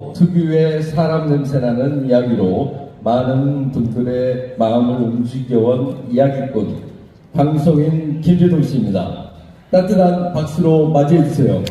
특유의 사람 냄새나는 이야기로 많은 분들의 마음을 움직여온 이야기꾼 방송인 김재동 씨입니다. 따뜻한 박수로 맞이해 주세요.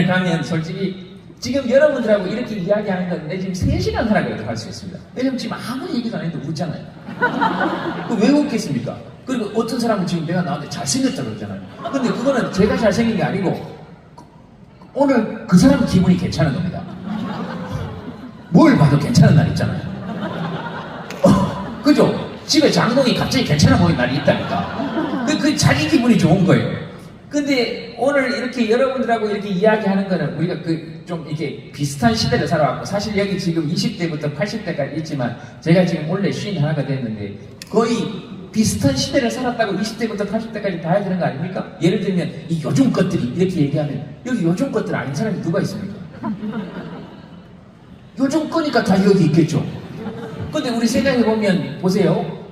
가면 솔직히 지금 여러분들하고 이렇게 이야기하는 건 내 지금 3시간 하라고 할 수 있습니다. 왜냐면 지금 아무 얘기도 안 했는데 웃잖아요. 왜 웃겠습니까? 그리고 어떤 사람은 지금 내가 나한테 잘생겼다고 그러잖아요. 근데 그거는 제가 잘생긴 게 아니고 오늘 그 사람 기분이 괜찮은 겁니다. 뭘 봐도 괜찮은 날 있잖아요. 그죠? 집에 장동이 갑자기 괜찮아 보이는 날이 있다니까. 그 자기 기분이 좋은 거예요. 근데 오늘 이렇게 여러분들하고 이렇게 이야기하는 거는 우리가 좀 이렇게 비슷한 시대를 살아왔고, 사실 여기 지금 20대부터 80대까지 있지만 제가 지금 원래 51가 됐는데 거의 비슷한 시대를 살았다고 20대부터 80대까지 봐야 되는 거 아닙니까? 예를 들면 이 요즘 것들이 이렇게 얘기하면 여기 요즘 것들 아닌 사람이 누가 있습니까? 요즘 거니까 다 여기 있겠죠. 근데 우리 생각해보면 보세요.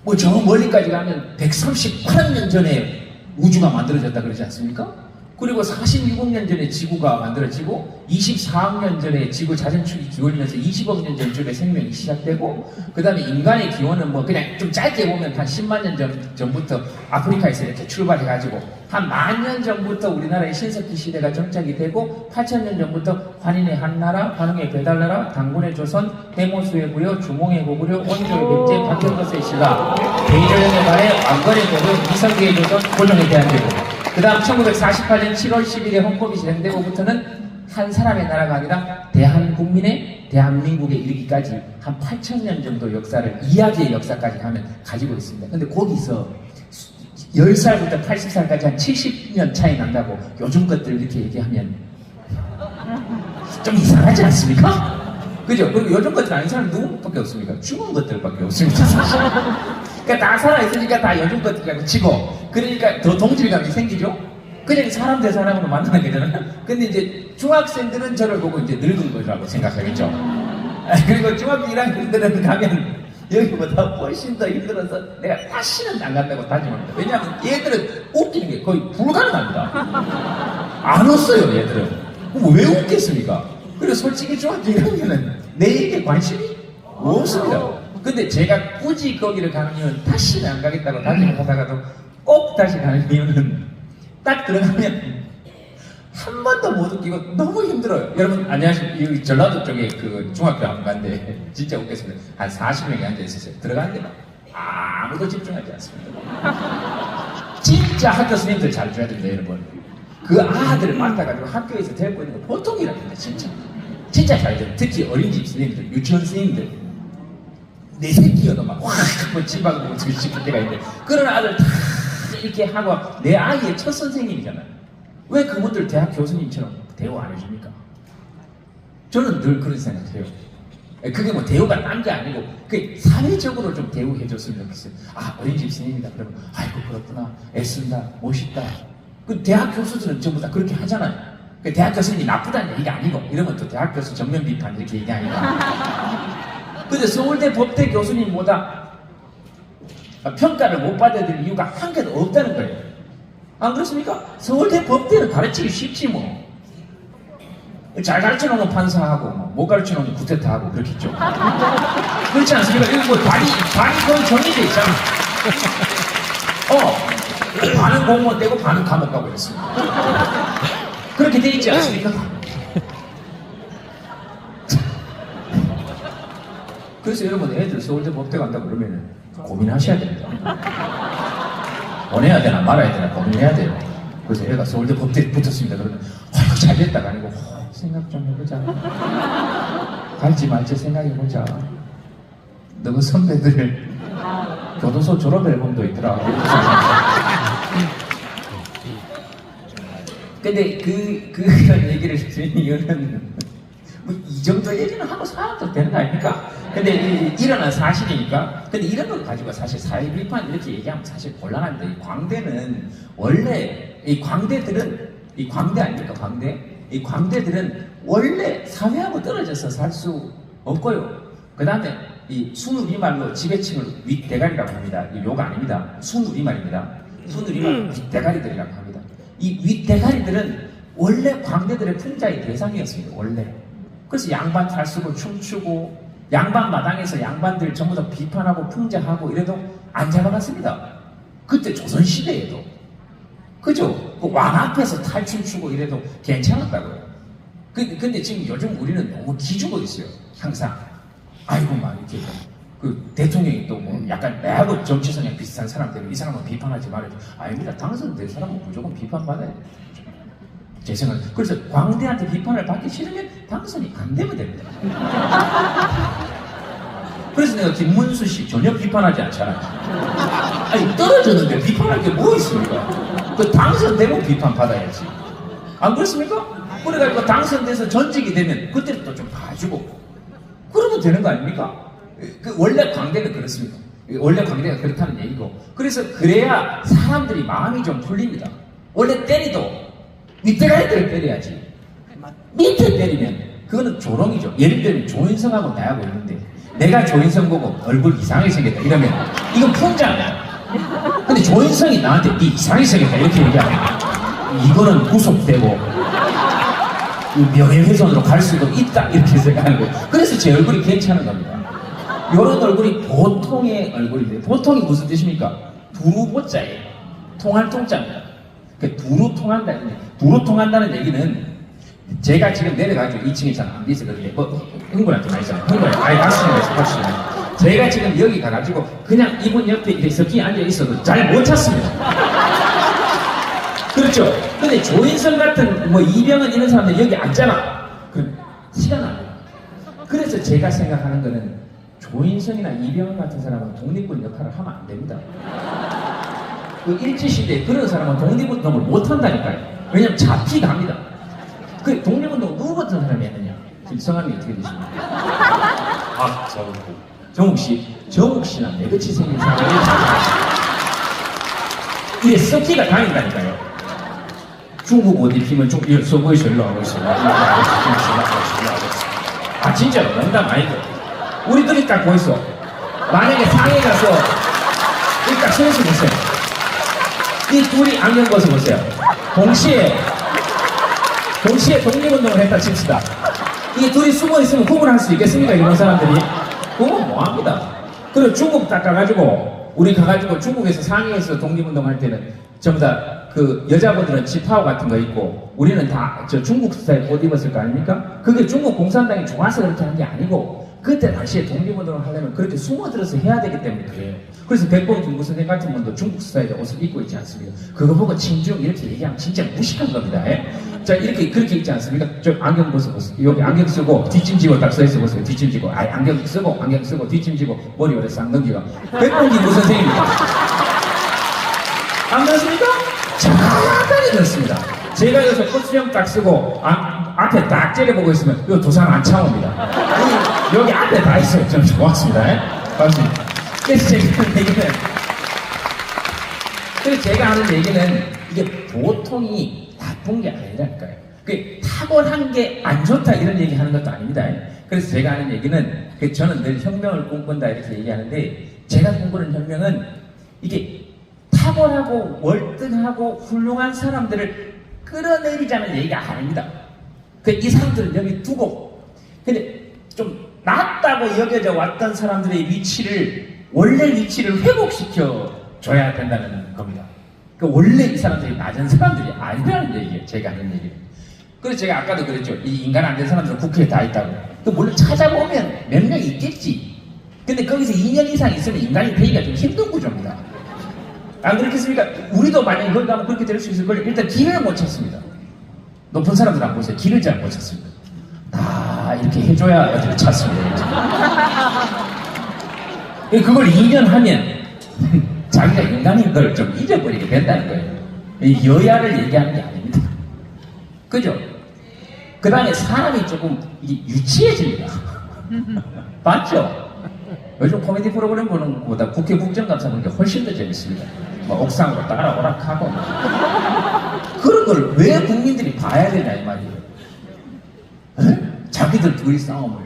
뭐 저 멀리까지 가면 138억 년 전에 우주가 만들어졌다 그러지 않습니까? 그리고 46억 년 전에 지구가 만들어지고 24억 년 전에 지구 자전축이 기울면서 20억 년 전쯤에 생명이 시작되고, 그 다음에 인간의 기원은 뭐 그냥 좀 짧게 보면 한 10만 년 전부터 아프리카에서 이렇게 출발해가지고 한 10,000년 전부터 우리나라의 신석기 시대가 정착이 되고 8,000년 전부터 환인의 한나라, 환웅의 배달나라, 당군의 조선, 해모수의 부여, 주몽의 고구려, 원조의 백제, 박경거스의 신라, 대일련의 발해, 왕건의 고려, 이성계의 조선, 고종의 대한제국. 그 다음 1948년 7월 10일에 헌법이 제정되고부터는 한 사람의 나라가 아니라 대한국민의, 대한민국에 이르기까지 한 8,000년 정도 역사를, 이야기의 역사까지 하면 가지고 있습니다. 근데 거기서 10살부터 80살까지 한 70년 차이 난다고 요즘 것들 이렇게 얘기하면 좀 이상하지 않습니까? 그죠? 그리고 요즘 것들 아닌 사람 누구밖에 없습니까? 죽은 것들밖에 없습니다, 사실. 그러니까 다 살아있으니까 다 요즘 것들이라고 치고, 그러니까 더 동질감이 생기죠? 그냥 사람 대 사람으로 만나는 거잖아요. 근데 이제 중학생들은 저를 보고 이제 늙은 거라고 생각하겠죠. 그리고 중학교 1학년들은 가면 여기보다 훨씬 더 힘들어서 내가 다시는 안 간다고 다짐합니다. 왜냐하면 얘들은 웃기는 게 거의 불가능합니다. 안 웃어요, 얘들은. 그럼 왜 웃겠습니까? 그리고 솔직히 중학교 1학년은 내 얘기에 관심이 없습니다. 근데 제가 굳이 거기를 가는 이유는 다시는 안 가겠다고 다짐을 하다가도 꼭 다시 가는 이유는 딱 들어가면 한 번도 못 웃기고 너무 힘들어요. 여러분 안녕하십니까. 여기 전라도 쪽에 그 중학교 안 갔는데 진짜 웃겠습니다. 한 40명이 앉아있었어요. 들어가는데 아무도 집중하지 않습니다. 진짜 학교 선생님들 잘해줘야 됩니다, 여러분. 그 아들을 맡아가지고 학교에서 데리고 있는 거 보통이랍니다. 진짜 잘해줘요. 특히 어린이집 선생님들, 유치원 선생님들. 내 새끼여도 막 확 한번 집박을 보고 시킬 때가 있는데, 그런 아들 다 이렇게 하고 내 아이의 첫 선생님이잖아요. 왜 그분들 대학 교수님처럼 대우 안 해줍니까? 저는 늘 그런 생각해요. 그게 뭐 대우가 딴 게 아니고 그 사회적으로 좀 대우해줬으면 좋겠어요. 아, 어린이집 선생님이다 그러면 아이고 그렇구나, 애쓴다, 멋있다. 그 대학 교수들은 전부 다 그렇게 하잖아요. 그 대학 교수님이 나쁘다는 얘기가 아니고, 이러면 또 대학 교수 정면 비판 이렇게 얘기하니까. 근데 서울대 법대 교수님보다 평가를 못 받아야 될 이유가 한 개도 없다는 거예요. 안 그렇습니까? 서울대 법대는 가르치기 쉽지 뭐. 잘 가르쳐놓으면 판사하고 못 가르쳐놓으면 구태타하고 그렇겠죠. 그렇지 않습니까? 여기 뭐 반이 거의 정해져 있잖아. 반은 공무원 되고 반은 감옥 가고 그랬습니다. 그렇게 돼 있지 않습니까? 그래서 여러분 애들 서울대 법대 간다고 그러면 고민하셔야 됩니다. 보내야 되나 말아야 되나 고민해야 돼요. 그래서 애가 서울대 법대에 붙었습니다. 그러면 아이고 잘 됐다가 아니고 생각 좀 해보자. 갈지 말지 생각해보자. 너그 선배들 교도소 졸업 앨범도 있더라. 근데 그런 얘기를 드린 이유는 뭐 이 정도 얘기는 하고 살아도 되는 거 아닙니까? 근데 일어난 사실이니까. 근데 이런 걸 가지고 사실 사회 비판 이렇게 얘기하면 사실 곤란합니다. 이 광대는 원래 이 광대 아닙니까? 광대? 이 광대들은 원래 사회하고 떨어져서 살 수 없고요. 그 다음에 이 순우리말로 지배층을 윗대가리라고 합니다. 이 욕 아닙니다. 순우리말입니다. 순우리말 윗대가리들이라고 합니다. 이 윗대가리들은 원래 광대들의 풍자의 대상이었습니다. 원래. 그래서 양반 잘 쓰고 춤추고 양반 마당에서 양반들 전부 다 비판하고 풍자하고 이래도 안 잡아갔습니다. 그때 조선시대에도. 그죠? 그 왕 앞에서 탈춤 추고 이래도 괜찮았다고요. 근데 지금 요즘 우리는 너무 기죽어 있어요. 항상. 아이고, 막 이렇게. 그 대통령이 또 뭐 약간 내하고 정치 성향 비슷한 사람들이 이 사람은 비판하지 말아요. 아닙니다. 당선된 사람은 무조건 비판받아야 돼요. 제 생각은. 그래서 광대한테 비판을 받기 싫으면 당선이 안 되면 됩니다. 그래서 내가 김문수 씨 전혀 비판하지 않잖아요. 아니, 떨어졌는데 비판할 게 뭐 있습니까? 그 당선되면 비판받아야지. 안 그렇습니까? 그래가지고 당선돼서 전직이 되면 그때부터 좀 봐주고 그러면 되는 거 아닙니까? 그 원래 광대는 그렇습니다. 원래 광대가 그렇다는 얘기고. 그래서 그래야 사람들이 마음이 좀 풀립니다. 원래 때리도 밑에가 애들을 때려야지. 밑에 때리면 그거는 조롱이죠. 예를 들면 조인성하고 나하고 있는데 내가 조인성 보고 얼굴 이상하게 생겼다 이러면 이건 풍자야. 근데 조인성이 나한테 네 이상하게 생겼다 이렇게 얘기하면 이거는 구속되고 명예훼손으로 갈 수도 있다 이렇게 생각하는 거예요. 그래서 제 얼굴이 괜찮은 겁니다. 이런 얼굴이 보통의 얼굴인데 보통이 무슨 뜻입니까? 두루보자예요. 통할 통자입니다. 두루 통한다는 얘기는 제가 지금 내려가지고 2층에 잘 안 돼서 그런데 흥분하지 마시잖아요. 아예 박수는 제가 지금 여기 가가지고 그냥 이분 옆에 이렇게 석기에 앉아 있어도 잘 못 찾습니다. 그렇죠? 근데 조인성 같은 뭐 이병헌 이런 사람들 여기 앉잖아. 그럼 시간 안 돼요. 그래서 제가 생각하는 거는 조인성이나 이병헌 같은 사람은 독립군 역할을 하면 안 됩니다. 그 일제시대에 그런 사람은 독립운동을 못 한다니까요. 왜냐면 잡히갑니다. 그 독립운동 누구 같은 사람이 했느냐? 지금 성함이 어떻게 되십니까? 아, 정욱 씨. 정욱 씨나 내같이 생긴 사람이 이게 썩기가 다닌다니까요. 중국 어디 피면 좀 서구에서 일로 하고 있어요. 아, 진짜로 농담 아니고. 우리들이 딱 보이소. 만약에 상해 가서 여기 딱 서있어 보세요. 이 둘이 안경 벗어보세요. 동시에 독립운동을 했다 칩시다. 이 둘이 숨어있으면 구분할 수 있겠습니까? 이런 사람들이? 그건 뭐합니다. 그리고 중국 딱 가가지고 우리 가가지고 중국에서 상해에서 독립운동할 때는 전부 다 그 여자분들은 지파오 같은 거 입고 우리는 다 저 중국 스타일 옷 입었을 거 아닙니까? 그게 중국 공산당이 좋아서 그렇게 한 게 아니고 그때 당시에 독립운동을 하려면 그렇게 숨어들어서 해야 되기 때문에 그래요. 그래서 백범 김구 선생 같은 분도 중국 스타일의 옷을 입고 있지 않습니까? 그거 보고 친중 이렇게 얘기하면 진짜 무식한 겁니다. 예? 자, 이렇게 그렇게 있지 않습니까? 저 안경 벗어보세요. 여기 안경 쓰고 뒷짐지고 딱 써있어 보세요. 뒷짐지고. 아예 안경 쓰고 뒷짐지고 머리 오래 싹 넘기가. 백범 김구 선생입니다. 안 그렇습니까? 정확하게 그렇습니다. 제가 여기서 꽃수염 딱 쓰고 앞에 딱 째려보고 있으면 이거 두 사람 안 참옵니다. 여기 앞에 다 있어요. 좀 고맙습니다. 예? 고맙습니다. 그래서 제가 하는 얘기는 이게 보통이 나쁜 게 아니라니까요. 그 탁월한 게 안 좋다 이런 얘기 하는 것도 아닙니다. 그래서 제가 하는 얘기는 저는 늘 혁명을 꿈꾼다 이렇게 얘기하는데 제가 꿈꾸는 혁명은 이게 탁월하고 월등하고 훌륭한 사람들을 끌어내리자는 얘기가 아닙니다. 이 사람들을 여기 두고 근데 좀 낮다고 여겨져 왔던 사람들의 위치를 원래 위치를 회복시켜 줘야 된다는 겁니다. 원래 이 사람들이 낮은 사람들이 아니라는 얘기예요. 제가 하는 얘기는. 그래서 제가 아까도 그랬죠. 이 인간 안 된 사람들은 국회에 다 있다고. 물론 찾아보면 몇 명 있겠지. 근데 거기서 2년 이상 있으면 인간이 되기가 좀 힘든 구조입니다. 안 그렇겠습니까? 우리도 만약에 거기 가면 그렇게 될 수 있을 걸 일단 길을 못 찾습니다. 높은 사람들 안 보세요. 길을 잘 못 찾습니다. 다 이렇게 해줘야 어디를 찾습니다. 그걸 2년 하면 자기가 인간인 걸 좀 잊어버리게 된다는 거예요. 여야를 얘기하는 게 아닙니다. 그죠? 그 다음에 사람이 조금 유치해집니다. 봤죠? 요즘 코미디 프로그램 보는 것보다 국회 국정감사 보는 게 훨씬 더 재밌습니다. 뭐 옥상으로 따라 오락하고 그런 걸 왜 국민들이 봐야 되냐 이 말이에요. 에? 자기들 둘이 싸움을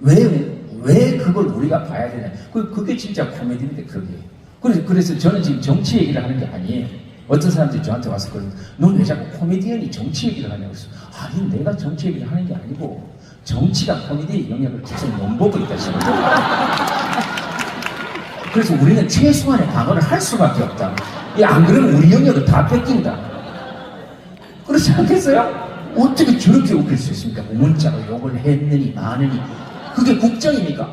왜 그걸 우리가 봐야 되냐. 그게 진짜 코미디인데 그게. 그래서 저는 지금 정치 얘기를 하는 게 아니에요. 어떤 사람들이 저한테 와서 그러는데 넌 왜 자꾸 코미디언이 정치 얘기를 하냐고 그래서 아니 내가 정치 얘기를 하는 게 아니고 정치가 코미디의 영역을 계속 넘보고 있다 지금. 그래서 우리는 최소한의 방어를 할 수밖에 없다. 안 그러면 우리 영역을 다 뺏긴다. 그렇지 않겠어요? 어떻게 저렇게 웃길 수 있습니까? 문자로 욕을 했느니 마느니 그게 국정입니까?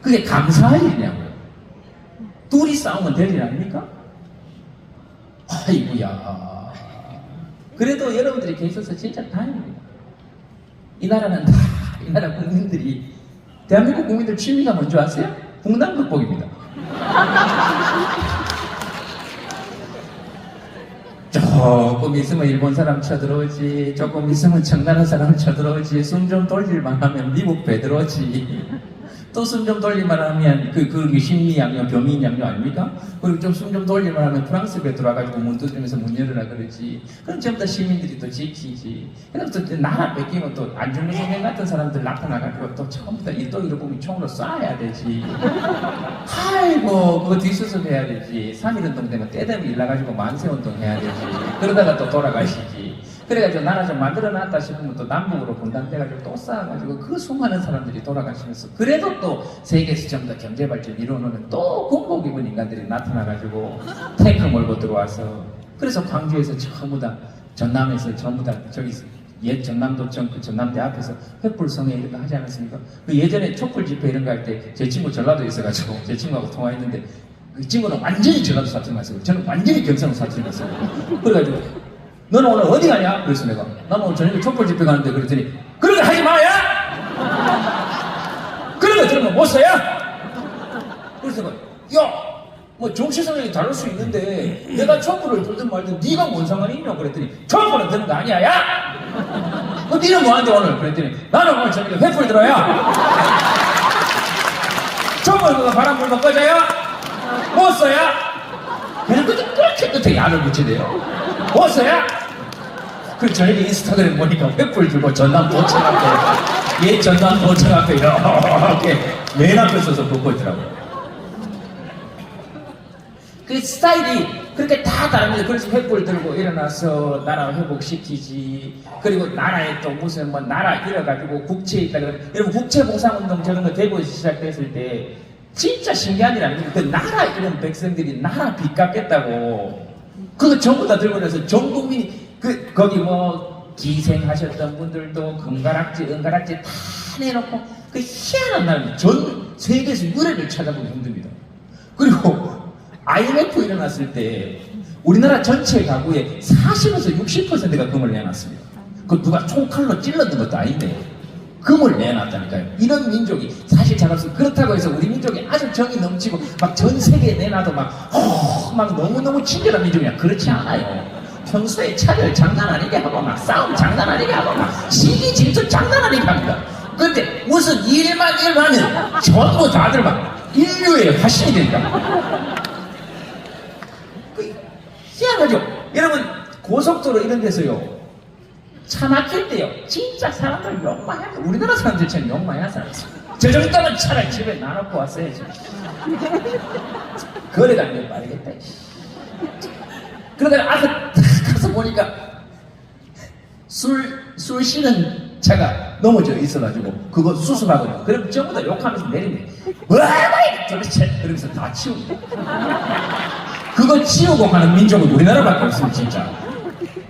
그게 감사할 일이냐고요? 둘이 싸우면 될 일 아닙니까? 아이고야. 그래도 여러분들이 계셔서 진짜 다행입니다. 이 나라는 다, 이 나라 국민들이, 대한민국 국민들 취미가 뭔지 아세요? 북남 극복입니다. 조금 있으면 일본 사람 쳐들어오지, 조금 있으면 청나라 사람 쳐들어오지, 숨 좀 돌릴만 하면 미국 배 들어오지, 또 숨 좀 돌릴만 하면 그 심리양료, 병인양료 아닙니까? 그리고 좀 숨 좀 돌릴만 하면 프랑스 배 들어와가지고 문 두드리면서 문 열으라 그러지. 그럼 전부 다 시민들이 또 지키지. 그럼 또 나라 뺏기면 또 안중근 선생 같은 사람들 나타나가지고 또 처음부터 이또이로 보면 총으로 쏴야 되지. 아이고 그거 뒷수습 해야 되지. 3.1운동 되면 때되면 일나가지고 만세운동 해야 되지. 그러다가 또 돌아가시지. 그래가지고 나라 좀 만들어놨다 싶으면 또 남북으로 분단돼가지고 또 쌓아가지고 그 수많은 사람들이 돌아가시면서 그래도 또 세계에서 전부 다 경제발전 이루어놓는 또 군복 입은 인간들이 나타나가지고 탱크 몰고 들어와서 그래서 광주에서 전부 다 전남에서 전부 다 저기 옛 전남도청 그 전남대 앞에서 횃불성회 이런 거 하지 않았습니까? 그 예전에 촛불 집회 이런 거 할 때 제 친구 전라도에 있어가지고 제 친구하고 통화했는데 그 친구는 완전히 전라도 사투리 났어요. 저는 완전히 경상도 사투리 났어요. 그래가지고 너는 오늘 어디 가냐? 그래서 내가 나는 오늘 저녁에 촛불 집회 가는데 그랬더니 그런 거 하지 마야! 그런 거 들으면 못 써야! 그래서 내가 야! 뭐 정치 성향이 다를 수 있는데 내가 촛불을 들든 말든 네가 뭔 상관이 있냐? 그랬더니 촛불은 드는 거 아니야 야! 니는 뭐 하는데 오늘? 그랬더니 나는 오늘 저녁에 횃불 들어야! 촛불 그거 바람 불면 꺼져야? 못 써야? 그냥 그렇게 끝에 야를 붙이대요. 못 써야? 그 저녁에 인스타그램 보니까 횃불 들고 전남 도청 앞에 옛 전남 도청 앞에 이렇게 맨 앞에 서서 걷고 있더라고요. 그 스타일이 그렇게 다 다릅니다. 그래서 횃불 들고 일어나서 나라 회복시키지. 그리고 나라에 또 무슨 뭐 나라 잃어가지고 국채에 있다 그러면 여러분 국채보상운동 저런 거 대구에서 시작됐을 때 진짜 신기한 일 아닙니까? 그 나라 잃은 백성들이 나라 빚 갚겠다고 그거 전부 다 들고 나서 전 국민이 거기 뭐 기생하셨던 분들도 금가락지, 은가락지 다 내놓고 그 희한한 날 전 세계에서 유래를 찾아보기 힘듭니다. 그리고 IMF 일어났을 때 우리나라 전체 가구의 40에서 60%가 금을 내놨습니다. 그 누가 총칼로 찔렀던 것도 아닌데 금을 내놨다니까요. 이런 민족이 사실 작았어요. 그렇다고 해서 우리 민족이 아주 정이 넘치고 막 전 세계에 내놔도 막 너무너무 친절한 민족이야. 그렇지 않아요. 평소에 차별 장난 아니게 하고 막 싸움 장난 아니게 하고 막 시기 질투 장난 아니게 합니다. 그런데 무슨 일만 일어나면 전부 다들 막 인류의 화신이 된다. 희한하죠? 여러분 고속도로 이런 데서요 차 막힐 때요 진짜 사람들 욕 많이 합니다. 우리나라 사람들처럼 욕 많이 하는 사람 저 정도면 차라리 집에 놔놓고 왔어야지. 거래가 안 되면 말겠다. 그러다가 가서 보니까 술 쉬는 차가 넘어져 있어가지고 그거 수습하거든요. 그럼 전부 다 욕하면서 내리네. 와 도대체 그러면서 다 치웁니다. 그거 치우고 하는 민족은 우리나라밖에 없습니다 진짜.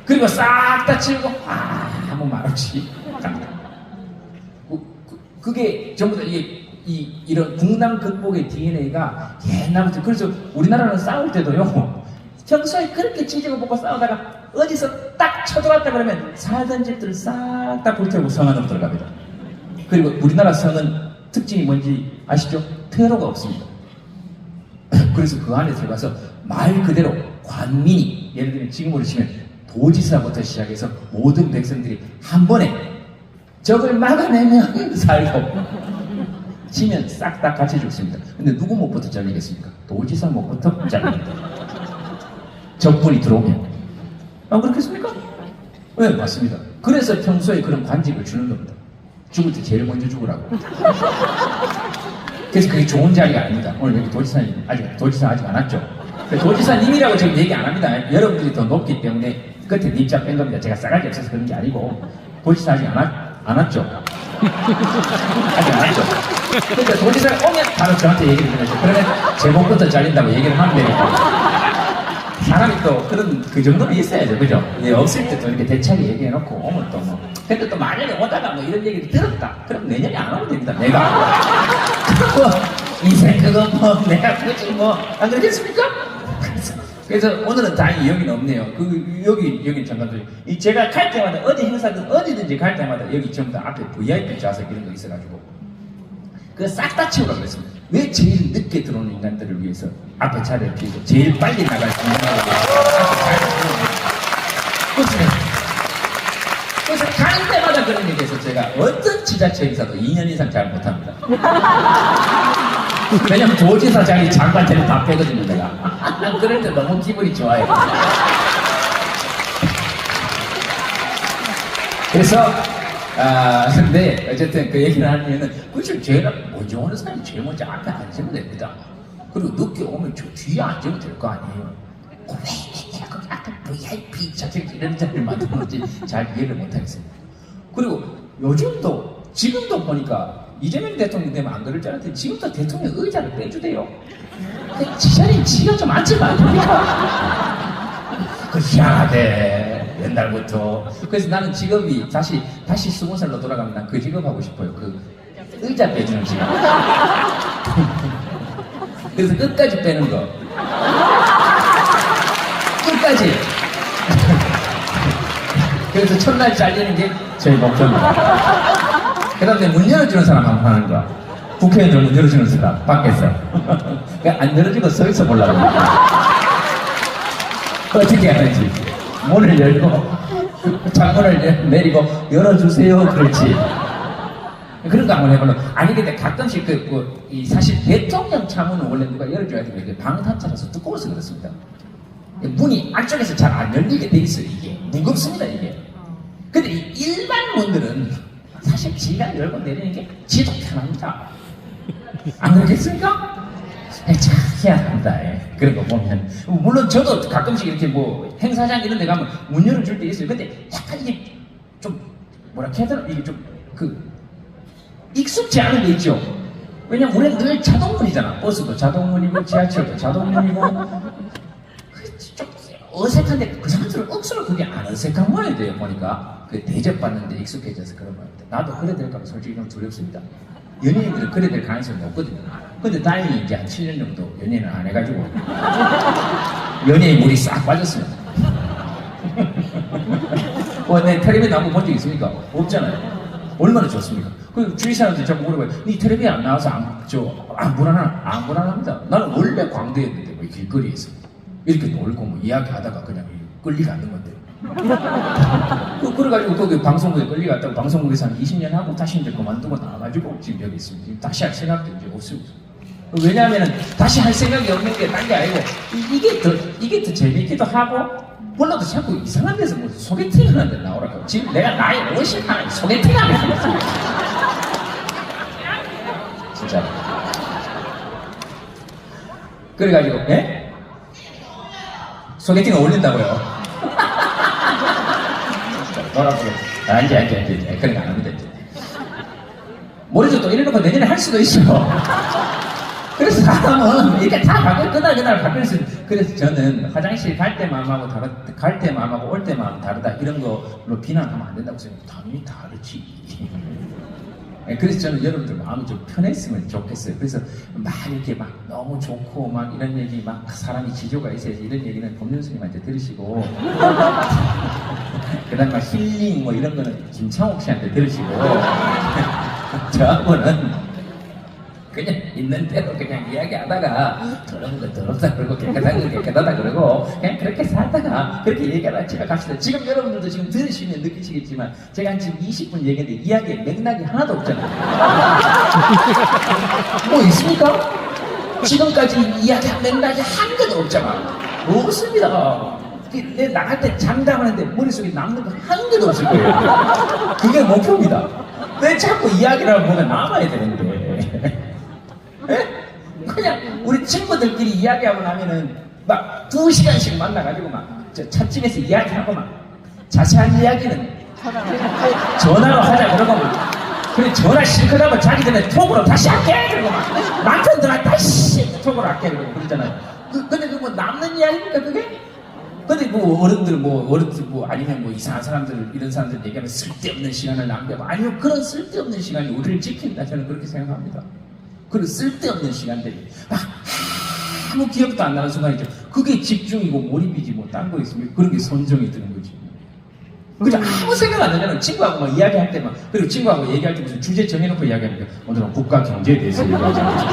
그리고 싹 다 치우고 아무 말 없이 갑니다. 그게 전부 다 이런 북남 극복의 DNA가 옛날부터. 그래서 우리나라는 싸울 때도요 평소에 그렇게 찌지고 먹고 싸우다가 어디서 딱 쳐들어왔다 그러면 살던 집들 싹 다 불태우고 성 안으로 들어갑니다. 그리고 우리나라 성은 특징이 뭔지 아시죠? 퇴로가 없습니다. 그래서 그 안에 들어가서 말 그대로 관민이 예를 들면 지금으로 치면 도지사부터 시작해서 모든 백성들이 한 번에 적을 막아내면 살고 지면 싹 다 같이 죽습니다. 근데 누구 목부터 잘리겠습니까? 도지사 목부터 잘립니다. 적군이 들어오면. 안 그렇겠습니까? 네, 맞습니다. 그래서 평소에 그런 관직을 주는 겁니다. 죽을 때 제일 먼저 죽으라고. 그래서 그게 좋은 자리가 아닙니다. 오늘 여기 도지사님, 도지사 아직 안 왔죠? 도지사님이라고 지금 얘기 안 합니다. 여러분들이 더 높기 때문에 끝에 님자 뺀 겁니다. 제가 싸가지 없어서 그런 게 아니고. 도지사 아직 안 왔죠? 아직 안 왔죠? 그러니까 도지사가 오면 바로 저한테 얘기를 해야죠. 그러면 제목부터 잘린다고 얘기를 하면 되니까. 사람이 또 그런 그 정도는 있어야죠, 그죠? 예, 없을 때 또 이렇게 대차게 얘기해놓고 오면 또 뭐. 근데 또 만약에 오다가 뭐 이런 얘기를 들었다. 그럼 내년에 안 오면 됩니다, 내가. 뭐, 인생 그거 뭐, 내가 굳이 뭐, 안 그러겠습니까? 그래서 오늘은 다행히 여기는 없네요. 여기 잠깐만요. 제가 갈 때마다 어디 행사든 어디든지 갈 때마다 여기 전부 다 앞에 VIP 좌석 이런 거 있어가지고. 그거 싹 다 채우라고 그랬습니다. 왜 제일 늦게 들어오는 인간들을 위해서 앞에 자리를 비우고 제일 빨리 나갈 수 있는 그래서 가는 때마다 그런 얘기해서 제가 어떤 지자체 행사도 2년 이상 잘 못합니다. 왜냐면 도지사 자리 장관 자리 다 빼거든요, 내가. 그럴 때 너무 기분이 좋아요. 그래서 근데 어쨌든 그 얘기를 하면은 그치 제가 먼저 오는 사람이 제일 먼저 앞에 앉으면 됩니다. 그리고 늦게 오면 저 뒤에 앉으면 될 거 아니에요. 왜 거기 앞에 VIP 자식 이런 자리를 만들었는지 잘 이해를 못하겠습니다. 그리고 요즘도 지금도 보니까 이재명 대통령 되면 안 그럴 줄 알았는데 지금도 대통령 의자를 빼주대요. 지 자리는 지가 좀 앉으면 안 됩니까? 그 희한하대. 옛날부터. 그래서 나는 직업이 다시 20살로 돌아가면 난 그 직업 하고 싶어요. 그 의자 빼주는 직업. 그래서 끝까지 빼는 거. 끝까지. 그래서 첫날 잘리는 게 저희 목표입니다. 그 다음에 문 열어주는 사람 한번 하는 거야. 국회의원들 문 열어주는 사람, 밖에서. 안 열어주고 서 있어 보려고. 어떻게 하는지. 문을 열고 창문을 내리고 열어주세요. 그렇지. 그런 거 한번 해보려. 아니 근데 가끔씩 사실 대통령 창문은 원래 누가 열어줘야 되는데 이게 방탄차라서 두꺼워서 그렇습니다. 문이 안쪽에서 잘 안 열리게 돼 있어요. 이게 무겁습니다 이게. 근데 이 일반 문들은 사실 지가 열고 내리는 게 지도 편합니다. 안 그렇겠습니까? 참 희한합니다. 그런 거 보면 물론 저도 가끔씩 이렇게 뭐 행사장 이런 데 가면 문 열어줄 때 있어요. 근데 약간 이게 좀 뭐라 해야 되나 이게 좀 익숙지 않은 게 있죠. 왜냐면 우리는 늘 자동문이잖아. 버스도 자동문이고 지하철도 자동문이고 좀 어색한데 그 사람들은 억수로 그게 안 어색한 거야 돼요. 보니까 그 대접받는데 익숙해져서 그런 거예요. 나도 그래 될까 봐 솔직히 좀 두렵습니다. 연예인들은 그래 될 가능성이 없거든요. 근데 다행히 이제 한 7년 정도 연예인을 안 해가지고 연예인 물이 싹 빠졌습니다. 내 텔레비에 나온 거 본 적 있습니까? 없잖아요. 얼마나 좋습니까? 그 주위 사람들이 자꾸 물어봐요. 니 텔레비에 안 나와서 안 불안합니다. 나는 원래 광대였는데 뭐 길거리에서 이렇게 놀고 뭐 이야기하다가 그냥 끌리가 않는 건데. 그래가지고 거기 방송국에 끌려갔다고 방송국에서 한 20년 하고 다시 이제 그만두고 나와가지고 지금 여기 있습니다. 지금 다시 할 생각도 이제 없습니다. 왜냐하면 다시 할 생각이 없는 게 딴 게 아니고 이게 더 재밌기도 하고 몰라도 자꾸 이상한 데서 뭐 소개팅 하는 데 나오라고. 지금 내가 나이 50 하나 소개팅 하는 데 진짜. 그래가지고 소개팅을 올린다고요. 뭐라고요? 이제 그런 거 안 합니다 이제. 모레도 또 이래놓고 내년에 할 수도 있어. 그래서 사람은 이렇게 다 바뀌어 그날 바뀔 수. 그래서 저는 화장실 갈 때 마음하고 갈 때 마음하고 올 때 마음 다르다 이런 거로 비난하면 안 된다고 생각해요. 당연히 다르지. 그래서 저는 여러분들 마음이 좀 편했으면 좋겠어요. 그래서 막 이렇게 막 너무 좋고 막 이런 얘기 막 사람이 지조가 있어야지 이런 얘기는 법륜 스님한테 들으시고 그 다음에 막 힐링 뭐 이런 거는 김창옥 씨한테 들으시고 저하고는 그냥 있는 대로 그냥 이야기하다가 더러운 거 더럽다 그러고 깨끗한 거 깨끗하다 그러고 그냥 그렇게 살다가 그렇게 얘기하다가 집에 갑시다. 지금 여러분들도 지금 들으시면 느끼시겠지만 제가 지금 20분 얘기했는데 이야기의 맥락이 하나도 없잖아요. 뭐 있습니까? 지금까지 이야기한 맥락이 한 개도 없잖아. 없습니다. 내 나갈 때 장담하는데 머릿속에 남는 거 한 개도 없을 거예요. 그게 목표입니다. 왜 자꾸 이야기를 보면 남아야 되는데. 예? 그냥 우리 친구들끼리 이야기하고 나면은 막 2시간씩 만나가지고 막 저 찻집에서 이야기하고 막 자세한 이야기는 전화로 하자 그러고 막 그래 전화 실컷 하면 자기 전에 톡으로 다시 할게 그러고 막 남편 전화 다시 톡으로 할게 그러고 그러잖아요. 근데 그 뭐 남는 이야기입니까 그게? 근데 뭐 어른들 뭐 아니면 뭐 이상한 사람들 이런 사람들 얘기하면 쓸데없는 시간을 낭비하고 아니요 그런 쓸데없는 시간이 우리를 지킨다 저는 그렇게 생각합니다. 그런 쓸데없는 시간들이 막 아무 기억도 안 나는 순간이죠. 그게 집중이고 몰입이지 뭐 딴 거 있으면 그런 게 선정이 드는 거지. 그죠? 아무 생각 안 나면 친구하고 막 이야기할 때 막 그리고 친구하고 얘기할 때 무슨 주제 정해놓고 이야기하니까 오늘은 국가 경제에 대해서 얘기하잖아요.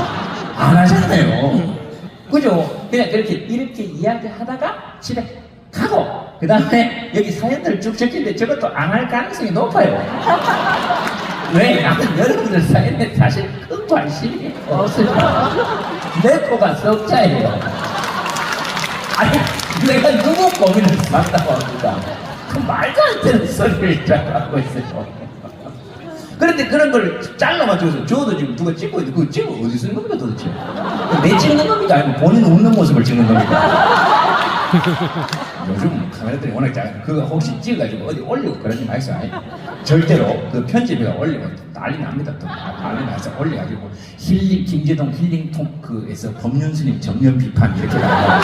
안 하잖아요. 그죠? 그냥 이렇게 이야기하다가 집에 가고 그 다음에 여기 사연들을 쭉 적히는데 저것도 안 할 가능성이 높아요. 왜? 나는 여러분들 사연에 사실 큰 관심이 없습니다. 내 코가 썩자예요. 아니 내가 누구 고민을 맞다고 합니다. 그 말도 안 되는 소리를 잘 하고 있어요. 그런데 그런 걸 잘라가지고서 저도 지금 누가 찍고 있는데 그거 찍어 어디 쓰는 겁니까 도대체? 내 찍는 겁니까? 아니면 본인 웃는 모습을 찍는 겁니까? 요즘 카메라들이 워낙 작아서 그거 혹시 찍어가지고 어디 올리고 그러지 마세요. 절대로 그 편집에다 올리면 난리 납니다. 또 난리 나서 올려가지고 힐링 김재동 힐링 토크에서 법륜스님 정면 비판 이렇게 나와요.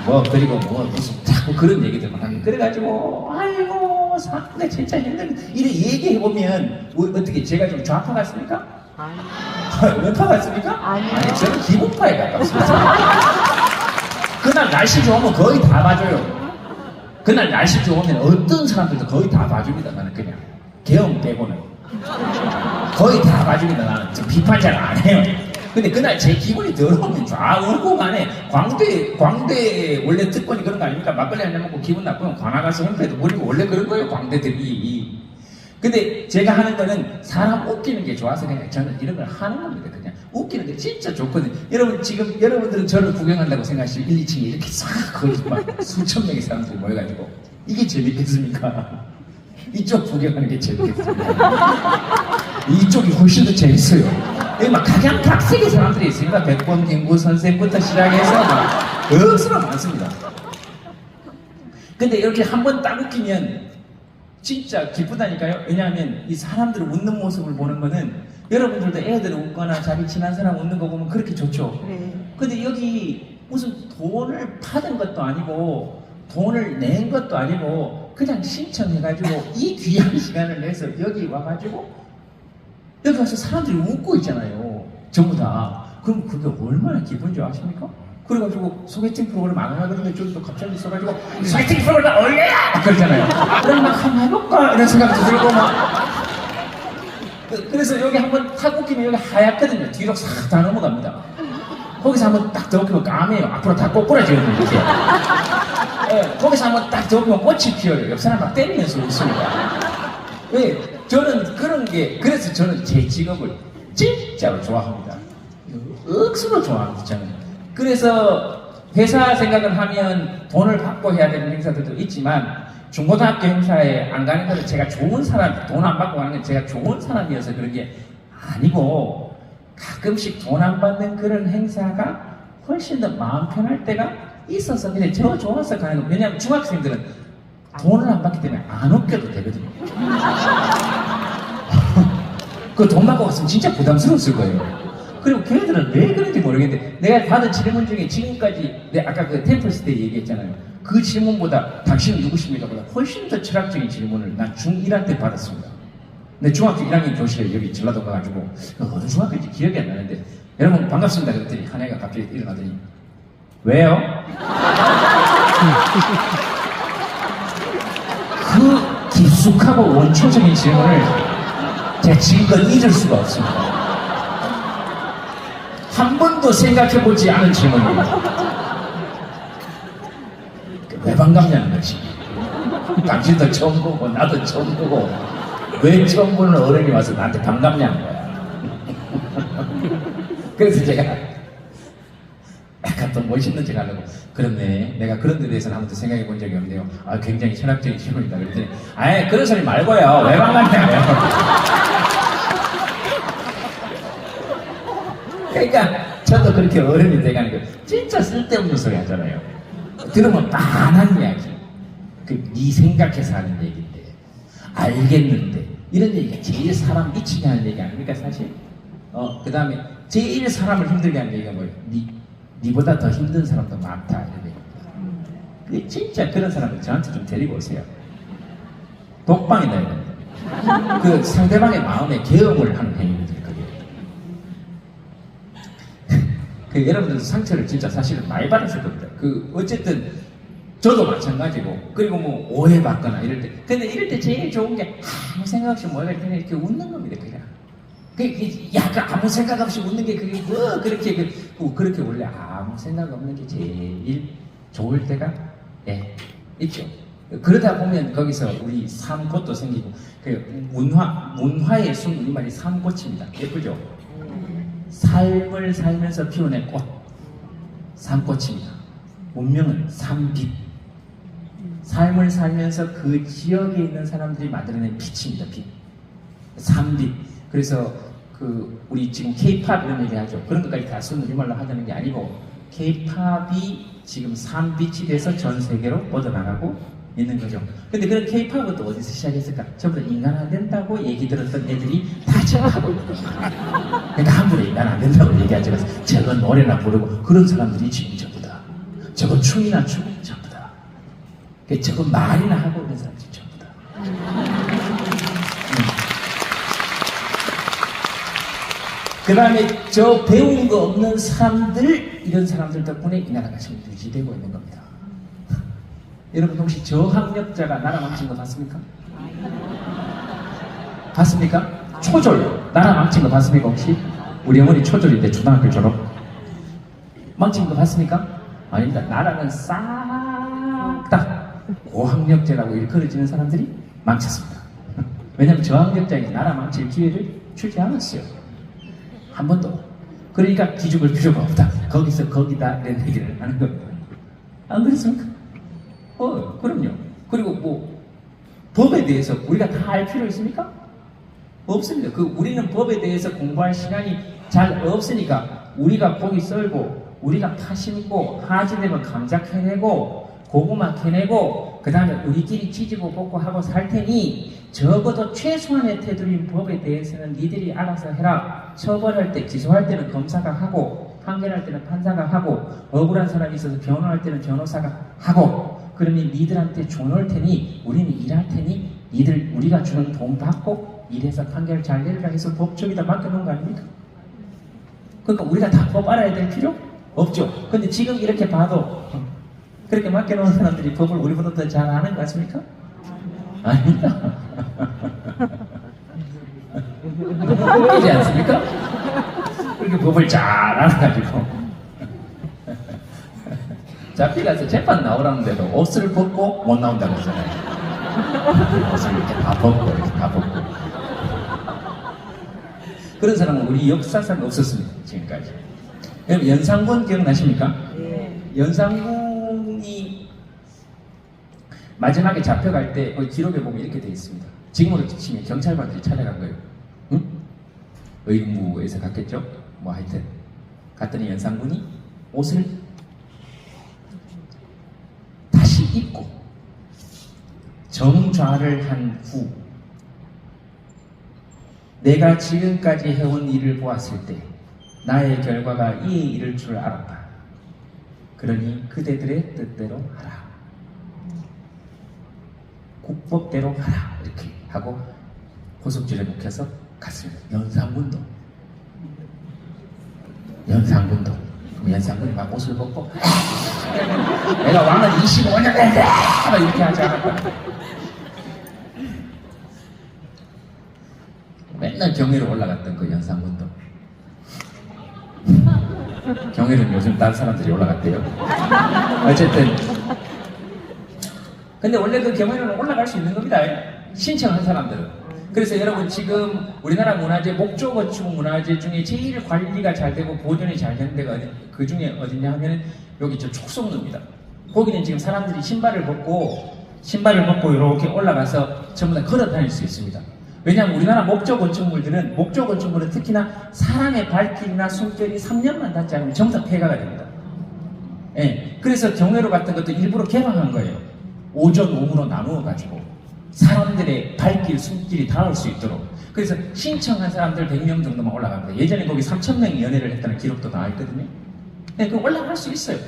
뭐 그리고 뭐 무슨 자꾸 그런 얘기들만 하면 그래가지고 아이고 사내 진짜 힘든 이래 얘기해보면 어떻게 제가 좀 좌파 같습니까? 아니요. 우파 같습니까? 아니요. 아니 저는 기분파에 가깝습니다. 그날 날씨 좋으면 거의 다 봐줘요. 그날 날씨 좋으면 어떤 사람들도 거의 다 봐줍니다. 나는 그냥 개엄 빼고는 거의 다 봐줍니다. 나는 좀 비판 잘 안 해요. 근데 그날 제 기분이 더러우면 좌우고 간에 광대 원래 특권이 그런 거 아닙니까? 막걸리 한잔 먹고 기분 나쁘면 관아 가서 홈페이지 버리고 원래 그런 거예요 광대들이. 근데 제가 하는 거는 사람 웃기는 게 좋아서 그냥 저는 이런 걸 하는 겁니다. 그냥 웃기는 게 진짜 좋거든요. 여러분 지금 여러분들은 저를 구경한다고 생각하시면 1, 2층에 이렇게 싹 거기 막 수천 명의 사람들이 모여가지고 이게 재밌겠습니까? 이쪽 구경하는 게 재밌겠습니까? 이쪽이 훨씬 더 재밌어요. 여기 막 각양각색의 사람들이 있습니다. 백범 김구 선생부터 시작해서 막 억수로 많습니다. 근데 이렇게 한 번 딱 웃기면 진짜 기쁘다니까요. 왜냐하면 이 사람들 웃는 모습을 보는 거는 여러분들도 애들 웃거나 자기 친한 사람 웃는 거 보면 그렇게 좋죠. 근데 여기 무슨 돈을 받은 것도 아니고 돈을 낸 것도 아니고 그냥 신청해가지고 이 귀한 시간을 내서 여기 와가지고 여기 와서 사람들이 웃고 있잖아요. 전부 다. 그럼 그게 얼마나 기분 좋아하십니까? 그래가지고 소개팅 프로그램 안 하거든요. 저기도 갑자기 있어가지고 소개팅 프로그램 올려야! 그러잖아요. 그럼 막 한번 해볼까? 이런 생각도 들고 막. 그래서 여기 한번 탁 웃기면 여기 하얗거든요. 뒤로 싹 다 넘어갑니다. 거기서 한번 딱 더 웃기면 까매요. 앞으로 다 꼬꾸라지거든요. 이렇게. 예, 거기서 한번 딱 더 웃기면 꽃이 피어요. 옆 사람 막 때리면서 웃습니다. 왜? 저는 그런 게, 그래서 저는 제 직업을 진짜로 좋아합니다. 억수로 좋아합니다, 저는. 그래서 회사 생각을 하면 돈을 받고 해야 되는 행사들도 있지만 중고등학교 행사에 안 가는 것은 제가 좋은 사람, 돈 안 받고 가는 건 제가 좋은 사람이어서 그런 게 아니고 가끔씩 돈 안 받는 그런 행사가 훨씬 더 마음 편할 때가 있어서 그냥 저 좋아서 가는 거. 왜냐하면 중학생들은 돈을 안 받기 때문에 안 웃겨도 되거든요. 그 돈 받고 갔으면 진짜 부담스러웠을 거예요. 그리고 걔네들은 왜 그런지 모르겠는데 내가 받은 질문 중에 지금까지 내가 아까 그 템플스 때 얘기했잖아요. 그 질문보다 당신은 누구십니까? 보다 훨씬 더 철학적인 질문을 난 중1할 때 받았습니다. 근데 중학교 1학년 교실에 여기 전라도 가가지고 어느 중학교인지 기억이 안 나는데 여러분 반갑습니다 그랬더니 한 애가 갑자기 일어나더니 왜요? 그 깊숙하고 원초적인 질문을 제가 지금까지 잊을 수가 없습니다. 한 번도 생각해보지 않은 질문입니다. 왜 반갑냐는 거지. 당신도 처음 보고 나도 처음 보고 왜 처음 보는 어른이 와서 나한테 반갑냐는 거야. 그래서 제가 약간 또 멋있는 척 하려고 그렇네, 내가 그런 데 대해서는 한 번도 생각해 본 적이 없는데요. 아, 굉장히 철학적인 질문이다 그랬더니 아예 그런 소리 말고요, 왜 반갑냐고요. 그러니까 저도 그렇게 어른이 돼가는 거 진짜 쓸데없는 소리 하잖아요. 들으면 빤한 이야기, 네 생각해서 하는 얘기인데 알겠는데 이런 얘기가 제일 사람 미치게 하는 얘기 아닙니까 사실? 그 다음에 제일 사람을 힘들게 하는 얘기가 뭐예요? 니보다 더 힘든 사람도 많다 이런 얘기입니다. 그게 진짜 그런 사람을 저한테 좀 데리고 오세요. 독방에 넣어야 됩니다. 그 상대방의 마음에 계엄을 하는 행위들이 그게 여러분들도 상처를 진짜 사실은 많이 받았을 겁니다. 어쨌든 저도 마찬가지고, 그리고 뭐 오해받거나 이럴 때, 근데 이럴 때 제일 좋은 게 아무 생각 없이 뭐가 이렇게 웃는 겁니다. 그냥 약간 아무 생각 없이 웃는 게 그게 뭐 그렇게 원래 아무 생각 없는 게 제일 좋을 때가 있죠. 그러다 보면 거기서 우리 삶꽃도 생기고, 문화의 순 우리말이 삶꽃입니다. 예쁘죠? 삶을 살면서 피워낸 꽃, 삶꽃입니다. 문명은 삶빛. 삶을 살면서 그 지역에 있는 사람들이 만들어낸 빛입니다. 빛. 삶빛. 그래서 우리 지금 K-팝 이런 얘기 하죠. 그런 것까지 다 쓴 우리말로 하자는 게 아니고, K-팝이 지금 삶빛이 돼서 전 세계로 뻗어나가고 있는 거죠. 근데 그런 K-팝은 또 어디서 시작했을까? 전부 다 인간 안 된다고 얘기 들었던 애들이 다 지금 하고 있는 거예요. 그러니까 함부로 인간 안 된다고 얘기하지 마세요. 저거 노래나 부르고 그런 사람들이 지금 전부 다. 저거 춤이나 추고 전부 다. 저거 말이나 하고 있는 사람들이 전부 다. 그 다음에 저 배운 거 없는 사람들, 이런 사람들 덕분에 이 나라가 지금 유지되고 있는 겁니다. 여러분 혹시 저학력자가 나라 망친 거 봤습니까? 봤습니까? 초졸 나라 망친 거 봤습니까 혹시? 우리 어머니 초졸인데 초등학교 졸업 망친 거 봤습니까? 아닙니다. 나라는 싹 다 고학력자라고 일컬어지는 사람들이 망쳤습니다. 왜냐하면 저학력자에게 나라 망칠 기회를 주지 않았어요. 한 번도. 그러니까 기죽을 필요가 없다. 거기서 거기다 이런 얘기를 하는 겁니다. 안 그렇습니까? 그럼요. 그리고 뭐 법에 대해서 우리가 다 알 필요 있습니까? 없습니다. 우리는 법에 대해서 공부할 시간이 잘 없으니까 우리가 고기 썰고, 우리가 파 심고, 하지되면 감자 캐내고, 고구마 캐내고, 그 다음에 우리끼리 찌지고 볶고 하고 살 테니 적어도 최소한의 테두리인 법에 대해서는 니들이 알아서 해라. 처벌할 때, 기소할 때는 검사가 하고, 판결할 때는 판사가 하고, 억울한 사람이 있어서 변호할 때는 변호사가 하고, 그러니 니들한테 줘놓을 테니 우리는 일할 테니 니들 우리가 주는 돈 받고 일해서 판결 잘 내리라 해서 법 저기다 맡겨놓은 거 아닙니까? 그러니까 우리가 다 법 알아야 될 필요 없죠. 근데 지금 이렇게 봐도 그렇게 맡겨놓은 사람들이 법을 우리보다 더 잘 아는 거 같습니까? 아닙니다. 그렇지 않습니까? 그렇게 법을 잘 알아가지고 잡혀가서 재판 나오라는데도 옷을 벗고 못 나온다고 했잖아요. 옷을 이렇게 다 벗고 이렇게 다 벗고. 그런 사람은 우리 역사상 없었습니다. 지금까지. 여러분 연산군 기억나십니까? 연산군이 마지막에 잡혀갈 때 기록에 보면 이렇게 되어 있습니다. 지금으로 치면 경찰관들이 찾아간 거예요. 응? 의무에서 갔겠죠? 뭐 하여튼 갔더니 연산군이 옷을 다시 입고 정좌를 한 후 내가 지금까지 해온 일을 보았을 때 나의 결과가 이에 이를 줄 알았다. 그러니 그대들의 뜻대로 하라. 국법대로 하라. 이렇게 하고 고속줄에 묶여서 갔습니다. 연산군도. 연산군이 막 옷을 벗고 내가 왕을 25년 된다! 이렇게 하지 않았다. 맨날 경위로 올라갔던 그 연산군도 경혜는 요즘 다른 사람들이 올라갔대요. 어쨌든 근데 원래 그 경혜는 올라갈 수 있는 겁니다. 신청한 사람들은. 그래서 여러분 지금 우리나라 문화재, 목조 건축 문화재 중에 제일 관리가 잘 되고 보존이 잘 되는 데가 그 중에 어디냐 하면 여기 저 촉성로입니다. 거기는 지금 사람들이 신발을 벗고 이렇게 올라가서 전부 다 걸어 다닐 수 있습니다. 왜냐하면 우리나라 목조 건축물은 특히나 사람의 발길이나 숨결이 3년만 닿지 않으면 전부 다 폐가가 됩니다. 예, 그래서 경회로 같은 것도 일부러 개방한 거예요. 오전, 오후로 나누어가지고 사람들의 발길, 숨길이 닿을 수 있도록. 그래서 신청한 사람들 100명 정도만 올라갑니다. 예전에 거기 3,000명이 연애를 했다는 기록도 나와 있거든요. 네, 그 올라갈 수 있어요.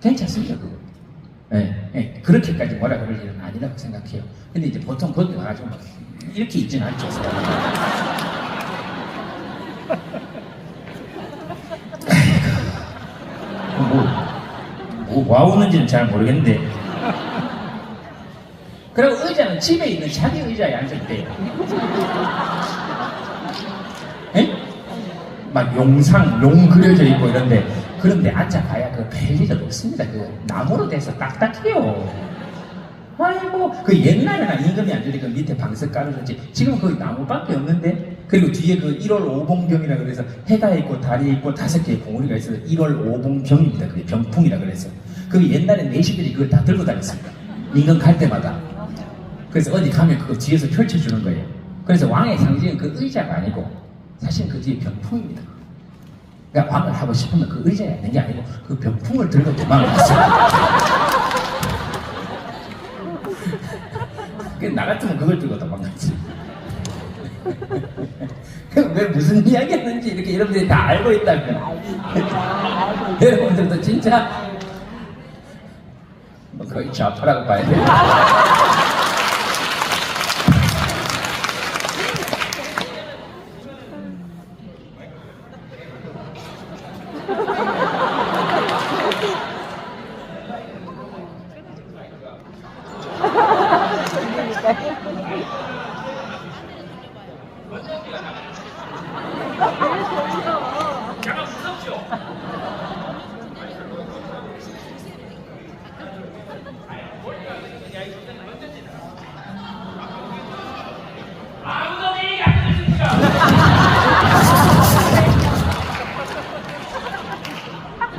괜찮습니다, 그거. 네, 그렇게까지 뭐라 그럴 일은 아니라고 생각해요. 근데 이제 보통 거기 와가지고 막 이렇게 있진 않죠, 뭐 와우는지는 잘 모르겠는데. 그리고 의자는 집에 있는 자기 의자에 앉았대요. 에? 막 용 그려져 있고 이런데, 그런데 앉아봐야 그 별일은 없습니다. 그 나무로 돼서 딱딱해요. 아이고, 그 옛날에는 임금이 앉으니까 밑에 방석 깔아줬지. 지금은 거의 나무밖에 없는데, 그리고 뒤에 그 1월 5봉병이라 그래서 해가 있고 달이 있고 5개의 봉우리가 있어서 1월 5봉병입니다. 그게 병풍이라 그래서. 그 옛날에 내시들이 그걸 다 들고 다녔습니다. 임금 갈 때마다. 그래서 어디 가면 그거 뒤에서 펼쳐주는 거예요. 그래서 왕의 상징은 그 의자가 아니고 사실 그 뒤에 병풍입니다. 그러니까 왕을 하고 싶으면 그 의자에 있는 게 아니고 그 병풍을 들고 도망을 갔어요. 나 같으면 그걸 들고 도망갔지. 그럼 왜 무슨 이야기 했는지 이렇게 여러분들이 다 알고 있다면 여러분들도 진짜 뭐 거의 좌파라고 봐야 돼요.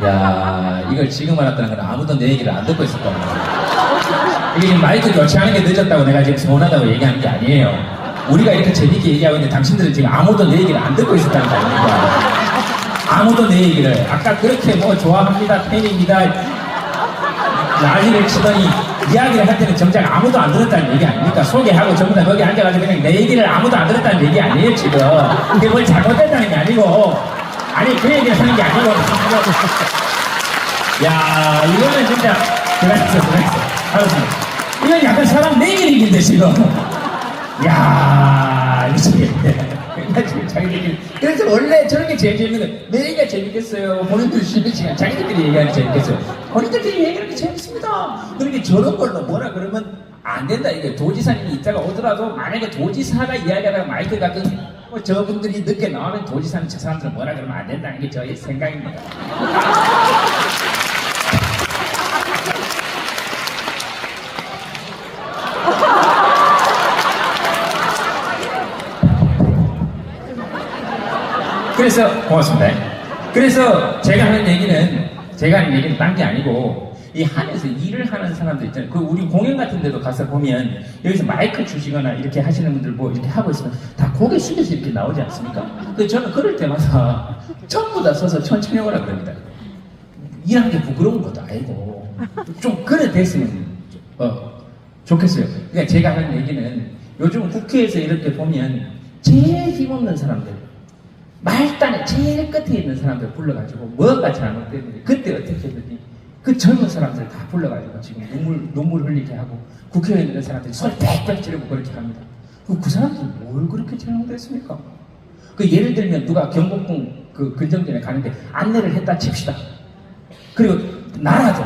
야, 이걸 지금 알았다는 건 아무도 내 얘기를 안 듣고 있을 겁니다. 이게 마이크 교체하는 게 늦었다고 내가 지금 서운하다고 얘기하는 게 아니에요. 우리가 이렇게 재밌게 얘기하고 있는데 당신들은 지금 아무도 내 얘기를 안 듣고 있었다는 거 아닙니까? 아무도 내 얘기를 아까 그렇게 뭐 좋아합니다, 팬입니다 난리를 치더니 이야기를 할 때는 정작 아무도 안 들었다는 얘기 아닙니까? 소개하고 전부 다 거기 앉아가지고 그냥 내 얘기를 아무도 안 들었다는 얘기 아니에요 지금. 그게 뭘 잘못됐다는 게 아니고, 아니 그 얘기를 하는 게 아니고. 야, 이거는 진짜 들어갔어. 알았습니다. 이건 약간 사람 내 얘기인데 지금. 야, 미치겠네. 자기들끼리. 그래서 원래 저런 게 제일 재밌는 거예요. 내 얘기가 재밌겠어요. 본인들 쉬는 시간 자기들끼리 얘기하는 게 재밌겠어요. 본인들끼리 얘기하는 게 재밌습니다. 그러니까 저런 걸로 뭐라 그러면 안 된다. 이게 도지사님이 이따가 오더라도 만약에 도지사가 이야기하다가 마이크가 뭐 저분들이 늦게 나오면 도지사님 저 사람들은 뭐라 그러면 안 된다는 게 저의 생각입니다. 그래서 고맙습니다. 그래서 제가 하는 얘기는 딴 게 아니고, 이 한에서 일을 하는 사람들 있잖아요. 그 우리 공연 같은 데도 가서 보면 여기서 마이크 주시거나 이렇게 하시는 분들 뭐 이렇게 하고 있으면 다 고개 숙여서 이렇게 나오지 않습니까? 저는 그럴 때마다 전부 다 서서 천천히 오라 그럽니다. 일하는 게 부끄러운 것도 아니고 좀 그래 됐으면 좋겠어요. 그러니까 제가 하는 얘기는 요즘 국회에서 이렇게 보면 제일 힘없는 사람들, 말단에 제일 끝에 있는 사람들 불러가지고 뭐가 잘못됐는지 그때 어떻게 했더니 그 젊은 사람들 다 불러가지고 지금 눈물 흘리게 하고 국회에 있는 사람들이 소리 빽빽 지르고 그렇게 합니다. 그 사람들이 뭘 그렇게 잘못했습니까? 그 예를 들면 누가 경복궁 그 근정전에 가는데 안내를 했다 칩시다. 그리고 나라죠.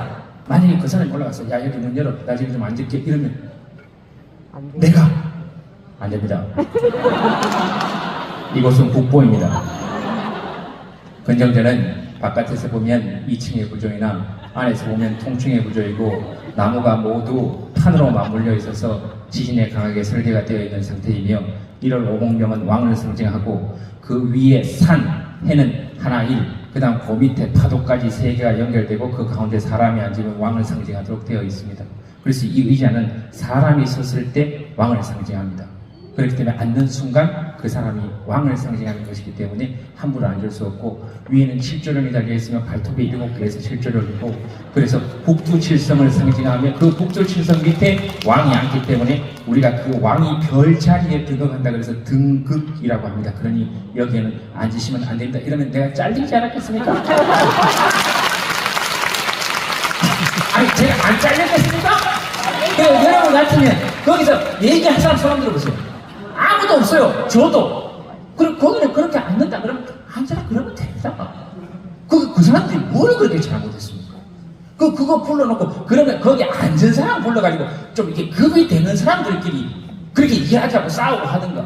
만약에 그 사람이 올라가서 야 여기 문 열어 나 지금 좀 앉을게 이러면 내가 안 됩니다. 이곳은 국보입니다. 근정전은 바깥에서 보면 2층의 구조이나 안에서 보면 통층의 구조이고 나무가 모두 판으로 맞물려 있어서 지진에 강하게 설계가 되어 있는 상태이며 1월 오공병은 왕을 상징하고 그 위에 산, 해는 하나 일, 그 다음 그 밑에 파도까지 세 개가 연결되고 그 가운데 사람이 앉으면 왕을 상징하도록 되어 있습니다. 그래서 이 의자는 사람이 섰을 때 왕을 상징합니다. 그렇기 때문에 앉는 순간 그 사람이 왕을 상징하는 것이기 때문에 함부로 앉을 수 없고 위에는 7조령이 달려있으면 발톱이 7개에서 7조령이고 그래서 북두칠성을 상징하며 그 북두칠성 밑에 왕이 앉기 때문에 우리가 그 왕이 별 자리에 등극한다 그래서 등극이라고 합니다. 그러니 여기에는 앉으시면 안 됩니다. 이러면 내가 잘리지 않았겠습니까? 아니 제가 안 잘렸겠습니까? 여러분 같으면 거기서 얘기한 사람 손 들어보세요. 아무도 없어요. 저도. 그럼 거기는 그렇게 앉는다 그러면 앉아라 그러면 됩니다. 그 사람들이 뭘 그렇게 잘못했습니까? 그거 불러놓고 그러면 거기 앉은 사람 불러가지고 좀 이렇게 급이 되는 사람들끼리 그렇게 이야기하고 싸우고 하든가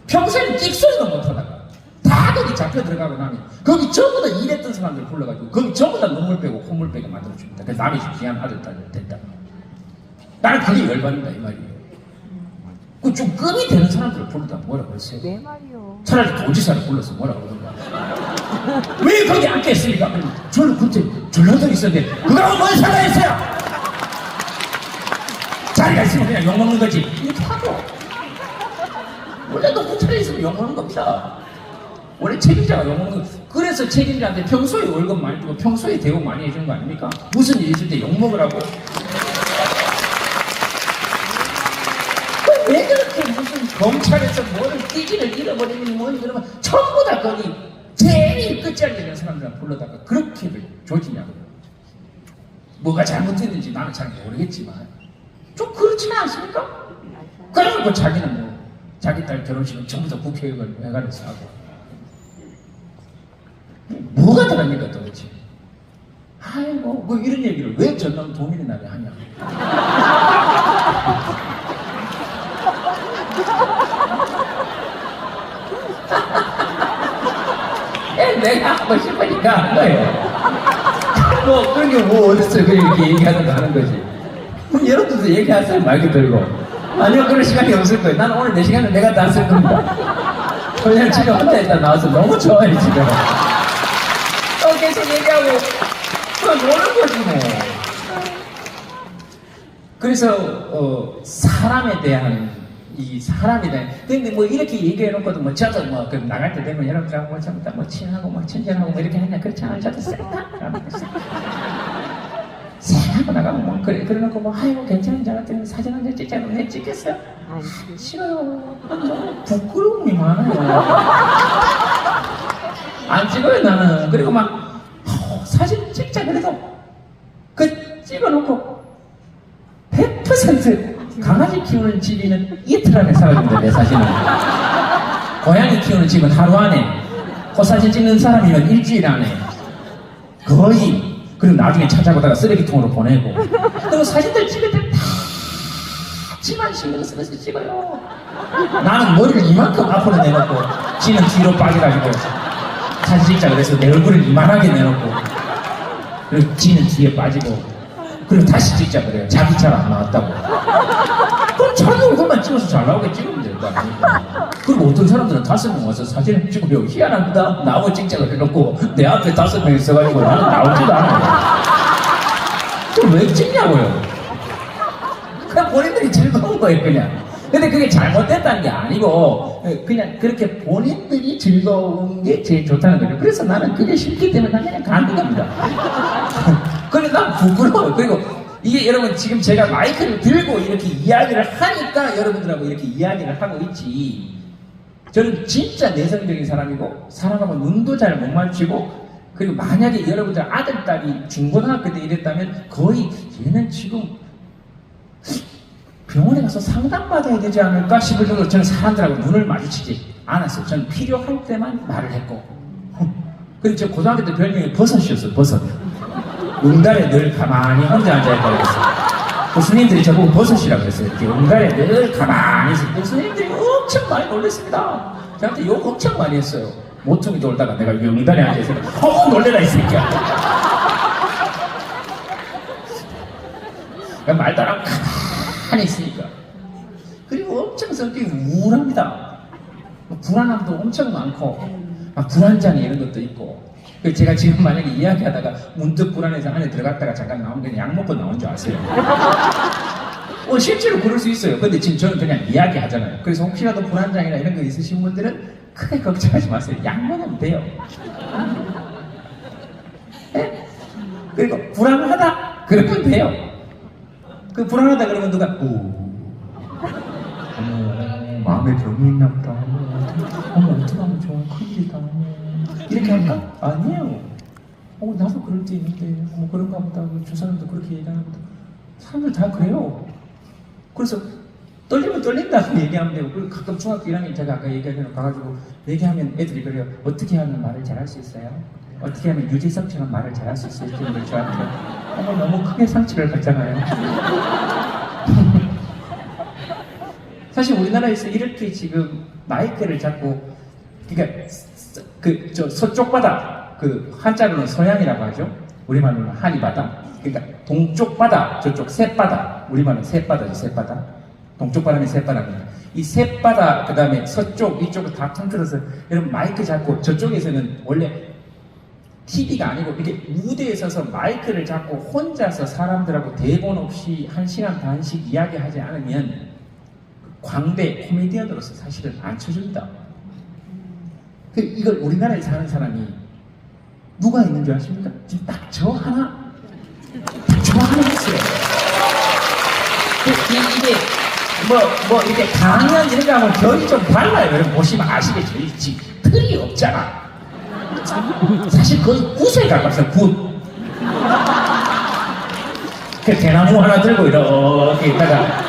평소에는 찍소리도 못하다가 다 거기 잡혀 들어가고 나면 거기 전부 다 일했던 사람들 불러가지고 거기 전부 다 눈물 빼고 콧물 빼게 만들어줍니다. 그래서 남의 집 귀한 아들 딸 됐다. 나는 그게 열받는다 이 말이에요. 그 좀 급이 되는 사람들을 부르다 뭐라 그랬어요? 내 말이요. 차라리 도지사를 불러서 뭐라 그러던가. 왜 거기 앉겠습니까? 저는 그때 전라도에 있었는데 그거하고 뭔 상관있어요? 자리가 있으면 그냥 욕먹는 거지. 이렇게 하고. 원래 높은 자리에 있으면 욕먹는 겁니다. 원래 책임자가 욕먹는 거. 그래서 책임자한테 평소에 월급 많이 주고 평소에 대우 많이 해주는 거 아닙니까? 무슨 일 있을 때 욕먹으라고. 왜 그렇게 무슨 검찰에서 뭐를 띠기를 잃어버리면 뭐니 그러면 전부 다 거기 제일 끝자리에 있는 사람들을 불러다가 그렇게를 조지냐고요. 뭐가 잘못했는지 나는 잘 모르겠지만 좀 그렇지는 않습니까? 그래놓고 자기는 뭐 자기 딸 결혼식은 전부 다 국회의원회관에서 하고 뭐가 다릅니까 도대체? 아이고 뭐 이런 얘기를 왜 전남 도민의 날에 하냐. 내가 하고 싶으니까 한 거예요. 뭐 그런 게 뭐 어딨어요. 그렇게 얘기하는 거 하는 거지. 여러분들도 얘기하세요. 말기 들고. 아니요 그런 시간이 없을 거예요. 나는 오늘 내 시간을 내가 다 쓸 겁니다. 그냥 지금 혼자 일단 나와서 너무 좋아요 지금. 계속 얘기하고 그건 노는 거지 뭐. 그래서 사람에 대한 이 사람에 대한 근데 뭐 이렇게 얘기해놓고도 뭐 저도 뭐 나갈 때 되면 여러분들하고 뭐 전부 다 뭐 친하고 뭐 친절하고 뭐 이렇게 하냐 그렇지 않아요. 저도 쌩까 쌩하고 나가면 뭐 그래놓고 뭐 아이고 괜찮은 줄 알았더니 사진 한 장 찍자고 내 찍겠어요? 싫어요. 너무 부끄러움이 많아요. 안 찍어요 나는. 그리고 막 사진 찍자 그래도 그 찍어놓고 100% 강아지 키우는 집이는 이틀 안에 사라집니다. 내 사진은. 고양이 키우는 집은 하루 안에, 그 사진 찍는 사람이면 일주일 안에 거의. 그리고 나중에 찾아보다가 쓰레기통으로 보내고. 그리고 사진들 찍을 때 다 지만 신경 쓰면서 찍어요. 나는 머리를 이만큼 앞으로 내놓고 지는 뒤로 빠져가지고 사진 찍자 그래서 내 얼굴을 이만하게 내놓고 그리고 지는 뒤에 빠지고 그리고 다시 찍자 그래요. 자기 잘 안 나왔다고. 그럼 자기 얼굴만 찍어서 잘 나오게 찍으면 될 거 아닙니까? 그리고 어떤 사람들은 5명 와서 사진을 찍으면 희한합니다. 나하고 찍자 그래놓고 내 앞에 5명 있어가지고 나는 나오지도 않아요. 그럼 왜 찍냐고요? 그냥 본인들이 즐거운 거예요 그냥. 근데 그게 잘못됐다는 게 아니고 그냥 그렇게 본인들이 즐거운 게 제일 좋다는 거죠. 그래서 나는 그게 싫기 때문에 난 그냥 가는 겁니다. 근데 난 부끄러워요. 그리고 이게 여러분 지금 제가 마이크를 들고 이렇게 이야기를 하니까 여러분들하고 이렇게 이야기를 하고 있지. 저는 진짜 내성적인 사람이고 사람하고 눈도 잘 못 마주치고 그리고 만약에 여러분들 아들, 딸이 중고등학교 때 이랬다면 거의 얘는 지금 병원에 가서 상담받아야 되지 않을까 싶을 정도로 저는 사람들하고 눈을 마주치지 않았어요. 저는 필요할 때만 말을 했고 그리고 저 고등학교 때 별명이 버섯이었어요. 버섯. 응달에 늘 가만히 혼자 앉아있다고 그랬어요. 그 스님들이 저보고 버섯이라고 그랬어요. 이렇게 응달에 늘 가만히 있어요. 그 스님들이 엄청 많이 놀랐습니다. 저한테 욕 엄청 많이 했어요. 모퉁이 돌다가 내가 명단에 앉아있어. 놀래라, 이 새끼야. 말도 안 하고 가만히 있으니까. 그리고 엄청 성격이 우울합니다. 불안함도 엄청 많고, 막 불안장애 이런 것도 있고. 제가 지금 만약에 이야기하다가 문득 불안해서 안에 들어갔다가 잠깐 나오면 그냥 약 먹고 나온 줄 아세요? 실제로 그럴 수 있어요. 근데 지금 저는 그냥 이야기하잖아요. 그래서 혹시라도 불안장애나 이런 거 있으신 분들은 크게 걱정하지 마세요. 약 먹으면 돼요. 네? 그리고 불안하다? 그러면 돼요. 그 불안하다 그러면 누가 마음에 병이 있나 보다. 어떻게 하면 좋아? 큰일이다. 이렇게 할까? 아니에요. 나도 그럴 때 있는데 그런가 보다. 저 사람도 그렇게 얘기하나 보다. 사람들 다 그래요. 그래서 떨리면 떨린다고 얘기하면 되고, 그리고 가끔 중학교 1학년 제가 아까 얘기하는 가가지고 얘기하면 애들이 그래요. 어떻게 하면 말을 잘할 수 있어요? 어떻게 하면 유재석처럼 말을 잘할 수 있어요? 이렇게 저한테 너무 크게 상처를 받잖아요. 사실 우리나라에서 이렇게 지금 마이크를 잡고, 그러니까 서쪽 바다, 한자로는 서양이라고 하죠. 우리말로는 한이바다. 그러니까 동쪽 바다, 저쪽 셋바다. 우리말은 셋바다죠, 셋바다. 동쪽 바다는 셋바다입니다. 이 셋바다, 그 다음에 서쪽, 이쪽을 다 통틀어서 여러분 마이크 잡고, 저쪽에서는 원래 TV가 아니고 이렇게 무대에 서서 마이크를 잡고 혼자서 사람들하고 대본 없이 1시간 반씩 이야기하지 않으면 광대 코미디언으로서 사실은 안 쳐줍니다. 이걸 우리나라에 사는 사람이 누가 있는 줄 아십니까? 지금 딱 저 하나 있어요. 이게 이렇게 강연 이런 거 하면 결이 좀 달라요. 여러분 보시면 아시겠죠? 지금 틀이 없잖아. 사실 거의 굿에 가깝어요. 굿. 대나무 하나 들고 이렇게 있다가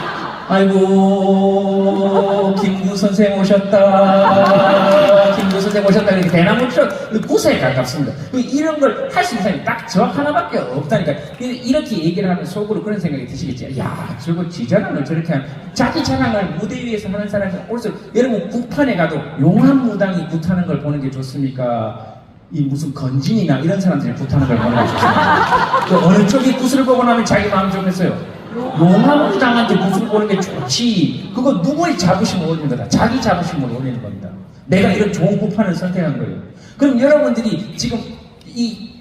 아이고 김구 선생 오셨다. 김구 선생 오셨다. 이렇게 대나무처럼 굿에 가깝습니다. 이런 걸 할 수 있는 사람이 딱 저 하나밖에 없다니까. 이렇게 얘기를 하면 속으로 그런 생각이 드시겠지. 야, 저거 지자랑을 저렇게 하면 자기 자랑을 무대 위에서 하는 사람이 어디서, 여러분 북한에 가도 용암무당이 굿하는 걸 보는 게 좋습니까? 이 무슨 건진이나 이런 사람들이 굿하는 걸 보는 게 좋습니까? 어느 쪽이 굿을 보고 나면 자기 마음 좋겠어요? 용암무당한테 굿을 보는 게 좋지. 그거 누구의 자부심을 올리는 거다. 자기 자부심을 올리는 겁니다. 내가 이런 좋은 굿판을 선택한 거예요. 그럼 여러분들이 지금 이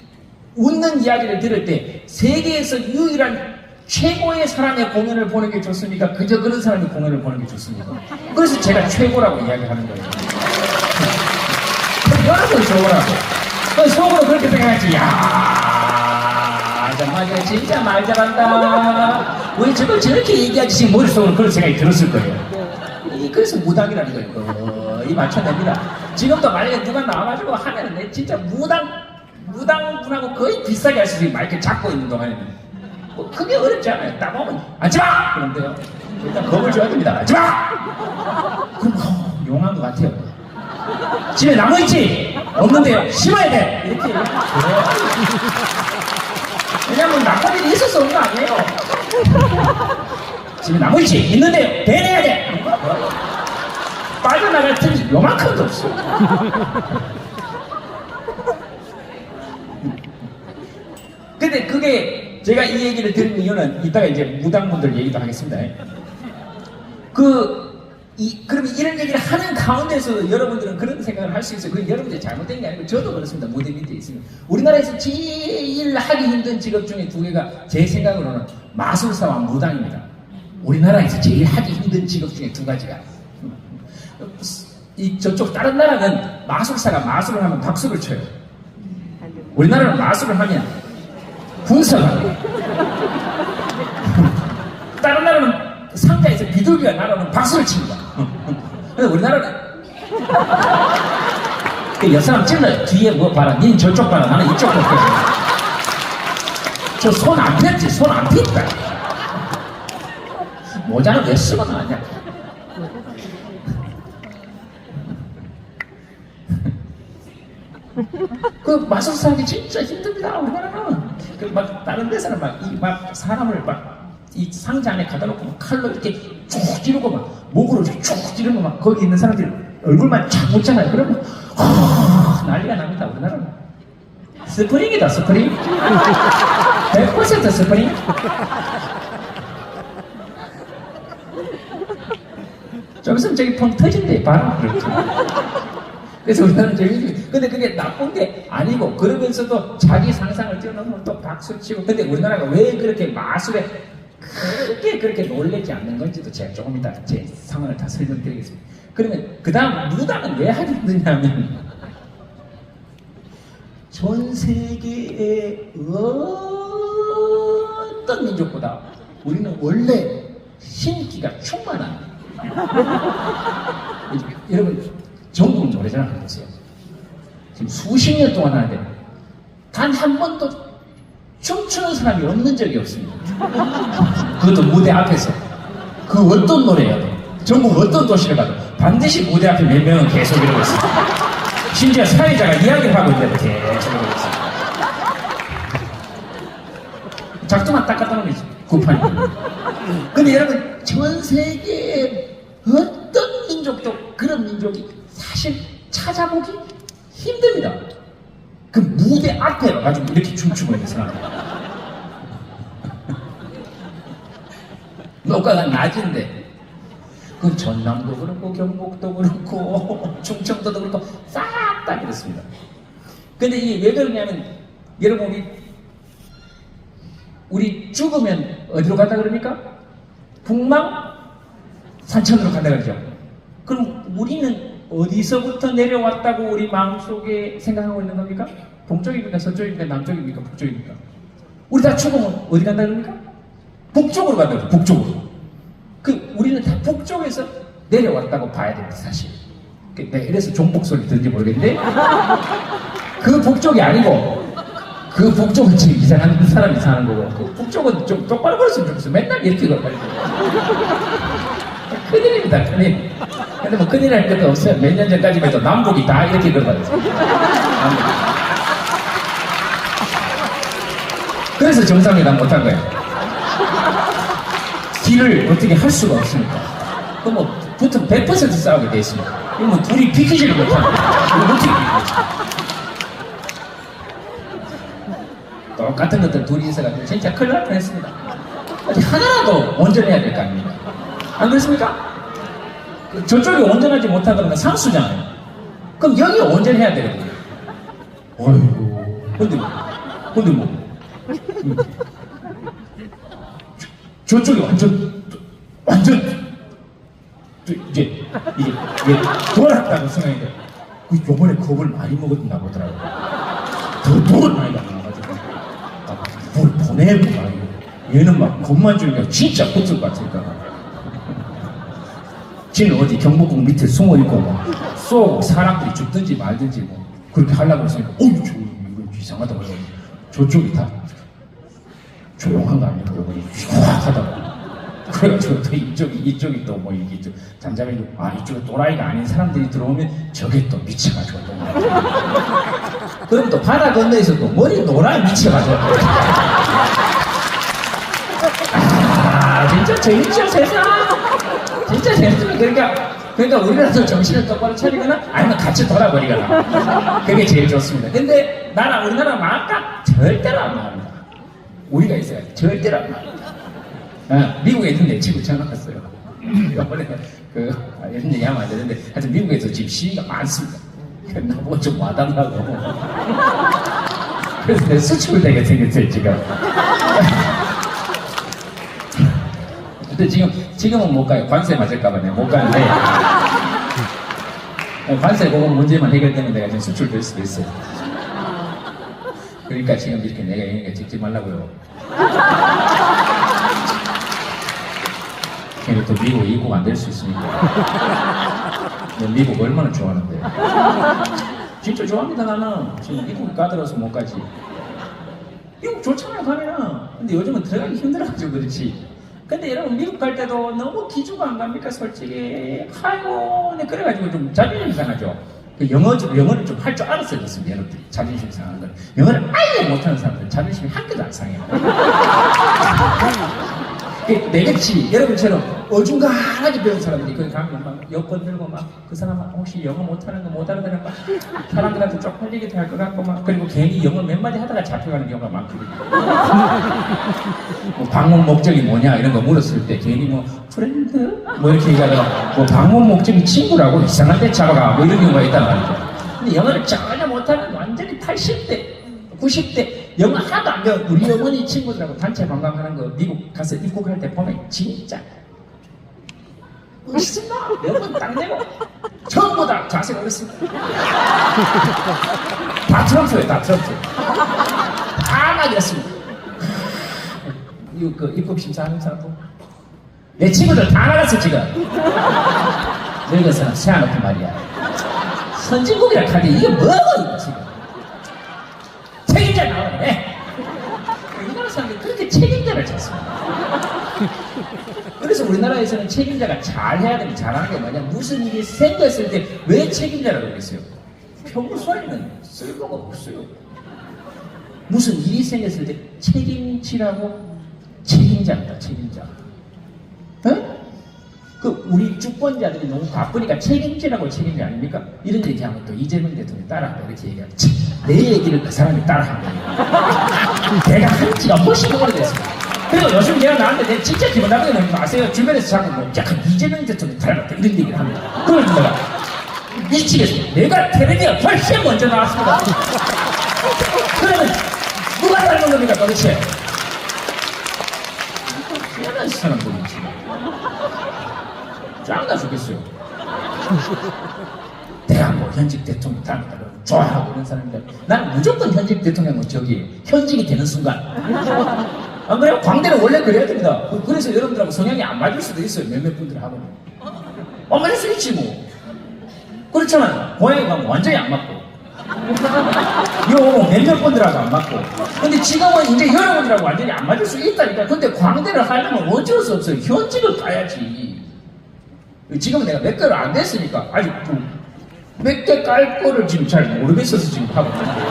웃는 이야기를 들을 때 세계에서 유일한 최고의 사람의 공연을 보는 게 좋습니까? 그저 그런 사람의 공연을 보는 게 좋습니까? 그래서 제가 최고라고 이야기하는 거예요. 여러분 좋으라고. 속으로 그렇게 생각하지. 야, 정말 진짜 말 잘한다. 왜 저걸 저렇게 얘기하지? 지금 머릿속으로 그런 생각이 들었을 거예요. 그래서 무당이라는 거예요. 거의 맞춰냅니다. 지금도 만약에 누가 나와가지고 하면은 내 진짜 무당분하고 거의 비슷하게 할 수 있어요. 마이크 잡고 있는 동안에는. 크게 어렵지 않아요. 딱 보면 앉지마! 그런데요. 일단 겁을 줘야 됩니다. 앉지마! 그럼 용한 것 같아요. 집에 나무 있지? 없는데요. 심어야 돼! 이렇게 그래요. 왜냐면 나뭇잎이 있어서 온 거 아니에요. 집에 나무 있지? 있는데요. 배내야 돼! 빠져나갈 틈이 요만큼도 없어. 근데 그게 제가 이 얘기를 들은 이유는 이따가 이제 무당분들 얘기도 하겠습니다. 그러면 이런 얘기를 하는 가운데서 여러분들은 그런 생각을 할 수 있어요. 그건 여러분들이 잘못된 게 아니고 저도 그렇습니다. 무대 밑에 있으면. 우리나라에서 제일 하기 힘든 직업 중에 두 개가 제 생각으로는 마술사와 무당입니다. 우리나라에서 제일 하기 힘든 직업 중에 두 가지가. 저쪽 다른 나라는 마술사가 마술을 하면 박수를 쳐요. 우리나라는 마술을 하면 분석하고. 다른 나라는 상자에서 비둘기가 날아오면 박수를 칩니다. 근데 우리나라는 옆 사람 찔러요. 뒤에 뭐 봐라. 닌 저쪽 봐라. 나는 이쪽 볼게. 저 손 안 폈지? 손 안 폈다. 모자는 왜 쓰고 나왔냐? 그 마술사 하기 진짜 힘듭니다. 우리나라는. 막 다른 데서는 막 사람을 이 상자 안에 갖다 놓고 막 칼로 이렇게 쭉 찌르고 막 목으로 쭉 찌르고 막 거기 있는 사람들이 얼굴만 착 묻잖아요. 그러면 난리가 납니다, 우리나라는. 스프링이다, 스프링. 100% 스프링. 좀 있으면 저기 펑 터진대, 바람. 그렇게. 그래서 우리나라는 재밌지. 근데 그게 나쁜 게 아니고, 그러면서도 자기 상상을 뛰어넘으면 또 박수 치고. 근데 우리나라가 왜 그렇게 마술에 그렇게 놀라지 않는 건지도 제가 조금 이따 제 상황을 다 설명드리겠습니다. 그러면 그 다음 무당은 왜 하게 되냐면 전 세계의 어떤 민족보다 우리는 원래 신기가 충만한 여러분 전국 노래자랑 한번 보세요. 지금 수십 년 동안 하는데 단 한 번도 춤추는 사람이 없는 적이 없습니다. 그것도 무대 앞에서. 그 어떤 노래여도 전국 어떤 도시를 가도 반드시 무대 앞에 몇 명은 계속 이러고 있습니다. 심지어 사회자가 이야기를 하고 있는데 계속 이러고 있습니다. 작두만 딱 갖다 놓으면 구판이. 근데 여러분 전 세계의 어떤 민족도 그런 민족이 사실 찾아보기 힘듭니다. 그 무대 앞에 가지고 이렇게 춤추고 있는 사람. 녹화가 낮은데 그 전남도 그렇고 경북도 그렇고 충청도도 그렇고 싹 다 그렇습니다. 근데 이게 왜 그러냐면 여러분 우리 죽으면 어디로 간다 그럽니까? 북방 산천으로 간다 그러죠. 그럼 우리는 어디서부터 내려왔다고 우리 마음속에 생각하고 있는 겁니까? 동쪽입니까? 서쪽입니까? 남쪽입니까? 북쪽입니까? 우리 다 죽으면 어디 간다 그럽니까? 북쪽으로 간다 그러죠. 북쪽으로. 우리는 다 북쪽에서 내려왔다고 봐야 됩니다, 사실. 이래서 종북 소리 듣는지 모르겠는데 그 북쪽이 아니고 그 북쪽은 지금 이상한 사람이 사는 거고 그 북쪽은 좀 똑바로 걸었으면 좋겠어. 맨날 이렇게 걸어가지고 큰일입니다, 큰일. 근데 뭐 큰일 할 것도 없어요. 몇 년 전까지만 해도 남북이 다 이렇게 걸어가지고 그래서 정상회담 못한 거예요. 딜을 어떻게 할 수가 없으니까. 그럼 뭐 붙으면 100% 싸우게 돼 있습니다. 이거 뭐 둘이 비키지를 못하는 거예요. 이거 어떻게 비키지? 똑같은 것들 둘이 있어가지고 진짜 큰일 날 뻔했습니다. 하나라도 온전해야 될 거 아닙니까? 안 그렇습니까? 저쪽이 온전하지 못하다는 건 상수잖아요. 그럼 여기가 온전해야 되거든요. 어이구. 근데 뭐. 저쪽이 완전 이게 돌았다고 생각했는데 요번에 겁을 많이 먹었나 보더라고요. 더 돌을 많이 나가가지고 뭘 보내고 막 얘는 막 겁만 주니까 진짜 붙을 것 같으니까 쟤는 어디 경복궁 밑에 숨어있고 막 쏘고 사람들이 죽든지 말든지 뭐 그렇게 하려고 했으니까 어이 저 이거 이상하다고 해서 저쪽이 다 조용한 거 아니에요? 여러분이 휘황하다고. 그래가지고 또 이쪽이 또 뭐 이게 좀 잠잠해지고 이쪽에 또라이가 아닌 사람들이 들어오면 저게 또 미쳐가지고 또 그럼 또 바다 건너에서 또 머리 노란 미쳐가지고 진짜 재밌죠 세상. 진짜 재밌습니다. 그러니까 우리라도 정신을 똑바로 차리거나 아니면 같이 돌아버리거나 그게 제일 좋습니다. 근데 우리나라 마음가 절대로 안 나옵니다. 우리가 있어야지. 절대로 안 나옵니다. 미국에 있는 내 친구 전화 왔어요. 이번에 이런 얘기 하면 안 되는데 하여튼 미국에서 지금 시위가 많습니다. 나보고 좀 와달라고. 그래서 내 수출을 되게 생겼어요 지금. 근데 지금은 못 가요. 관세 맞을까봐 내가 못 가는데 관세 그거 문제만 해결되면 내가 지금 수출될 수도 있어요. 그러니까 지금 이렇게 내가 얘기하니까 찍지 말라고요. 걔는 또 미국에 입국 안 될 수 있으니까. 미국 얼마나 좋아하는데. 진짜 좋아합니다 나는. 지금 미국 까들어서 못 가지. 미국 좋잖아요 가면. 근데 요즘은 들어가기 힘들어가지고 그렇지. 근데 여러분 미국 갈 때도 너무 기주가 안 갑니까 솔직히. 아이고 네, 그래가지고 좀 자존심 상하죠. 영어를 좀 할 줄 알았어야 됐습니다 여러분들. 자존심 상한 건 영어를 아예 못하는 사람들은 자존심이 한 개도 안 상해요. 내같이 여러분처럼 어중간하게 배운 사람들이 거기 가면 막 여권 들고 막 그 사람 혹시 영어 못하는 거 못 알아듣는 막 사람들한테 쪽팔리기도 할 것 같고 막 그리고 괜히 영어 몇 마디 하다가 잡혀가는 경우가 많거든요. 뭐 방문 목적이 뭐냐 이런 거 물었을 때 괜히 뭐 프렌드 뭐 이렇게 얘기하다가 뭐 방문 목적이 친구라고 이상한 데 잡아가 뭐 이런 경우가 있단 말이죠. 근데 영어를 전혀 못하는 완전히 80대 90대 영어 하나도 안 배워. 우리 어머니 친구들하고 단체 관광하는 거 미국 가서 입국할 때 보면 진짜 멋있습니다. 여러분 딱 내고 전부 다 자세가 어렵습니다. 다 트럼프예요. 다 트럼프. 다 나겠습니다. 이거 그 입국 심사하는 사람도 내 친구들 다 나갔어 지금. 늙어서 세워놓고 말이야. 선진국이라 카드 이게 뭐고 이거 지금. 책임자 나오네. 우리나라 사람들이 그렇게 책임자를 찾습니다. 그래서 우리나라에서는 책임자가 잘해야 되면 잘하는 게 뭐냐. 무슨 일이 생겼을 때 왜 책임자라고 그러겠어요? 평소에는 쓸모가 없어요. 무슨 일이 생겼을 때 책임지라고 책임자입니다. 책임자. 에? 그 우리 주권자들이 너무 바쁘니까 책임지라고 책임자 아닙니까? 이런 얘기하면 또 이재명 대통령이 따라한다 이렇게 얘기하면 내 얘기를 그 사람이 따라한 거예요. 내가 한 지가 훨씬 오래됐어요. 그리고 요즘 내가 나한테 내 진짜 기분 나쁘게 너무 아세요? 주변에서 자꾸 뭐 약간 이재명 대통령 닮았다 이런 얘기를 합니다. 그걸 내가 미치겠어. 내가 텔레비에 훨씬 먼저 나왔습니다. 그러면 누가 닮은 겁니까 도대체? 희한한 사람들이지. 짱나 죽겠어요. 내가 뭐 현직 대통령 닮았다고 좋아하고 이런 사람인데 난 무조건 현직 대통령은 저기 현직이 되는 순간 안 그래요? 광대는 원래 그래야 됩니다. 그래서 여러분들하고 성향이 안 맞을 수도 있어요. 몇몇 분들하고는 안 맞을 수 있지 뭐. 그렇잖아요. 고향에 가면 완전히 안 맞고 요 몇몇 분들하고 안 맞고 근데 지금은 이제 여러분들하고 완전히 안 맞을 수 있다니까. 근데 광대를 하려면 어쩔 수 없어요. 현직을 가야지. 지금은 내가 몇 개를 안 됐으니까 아직 몇 개 깔 거를 지금 잘 모르겠어서 지금 하고 있는데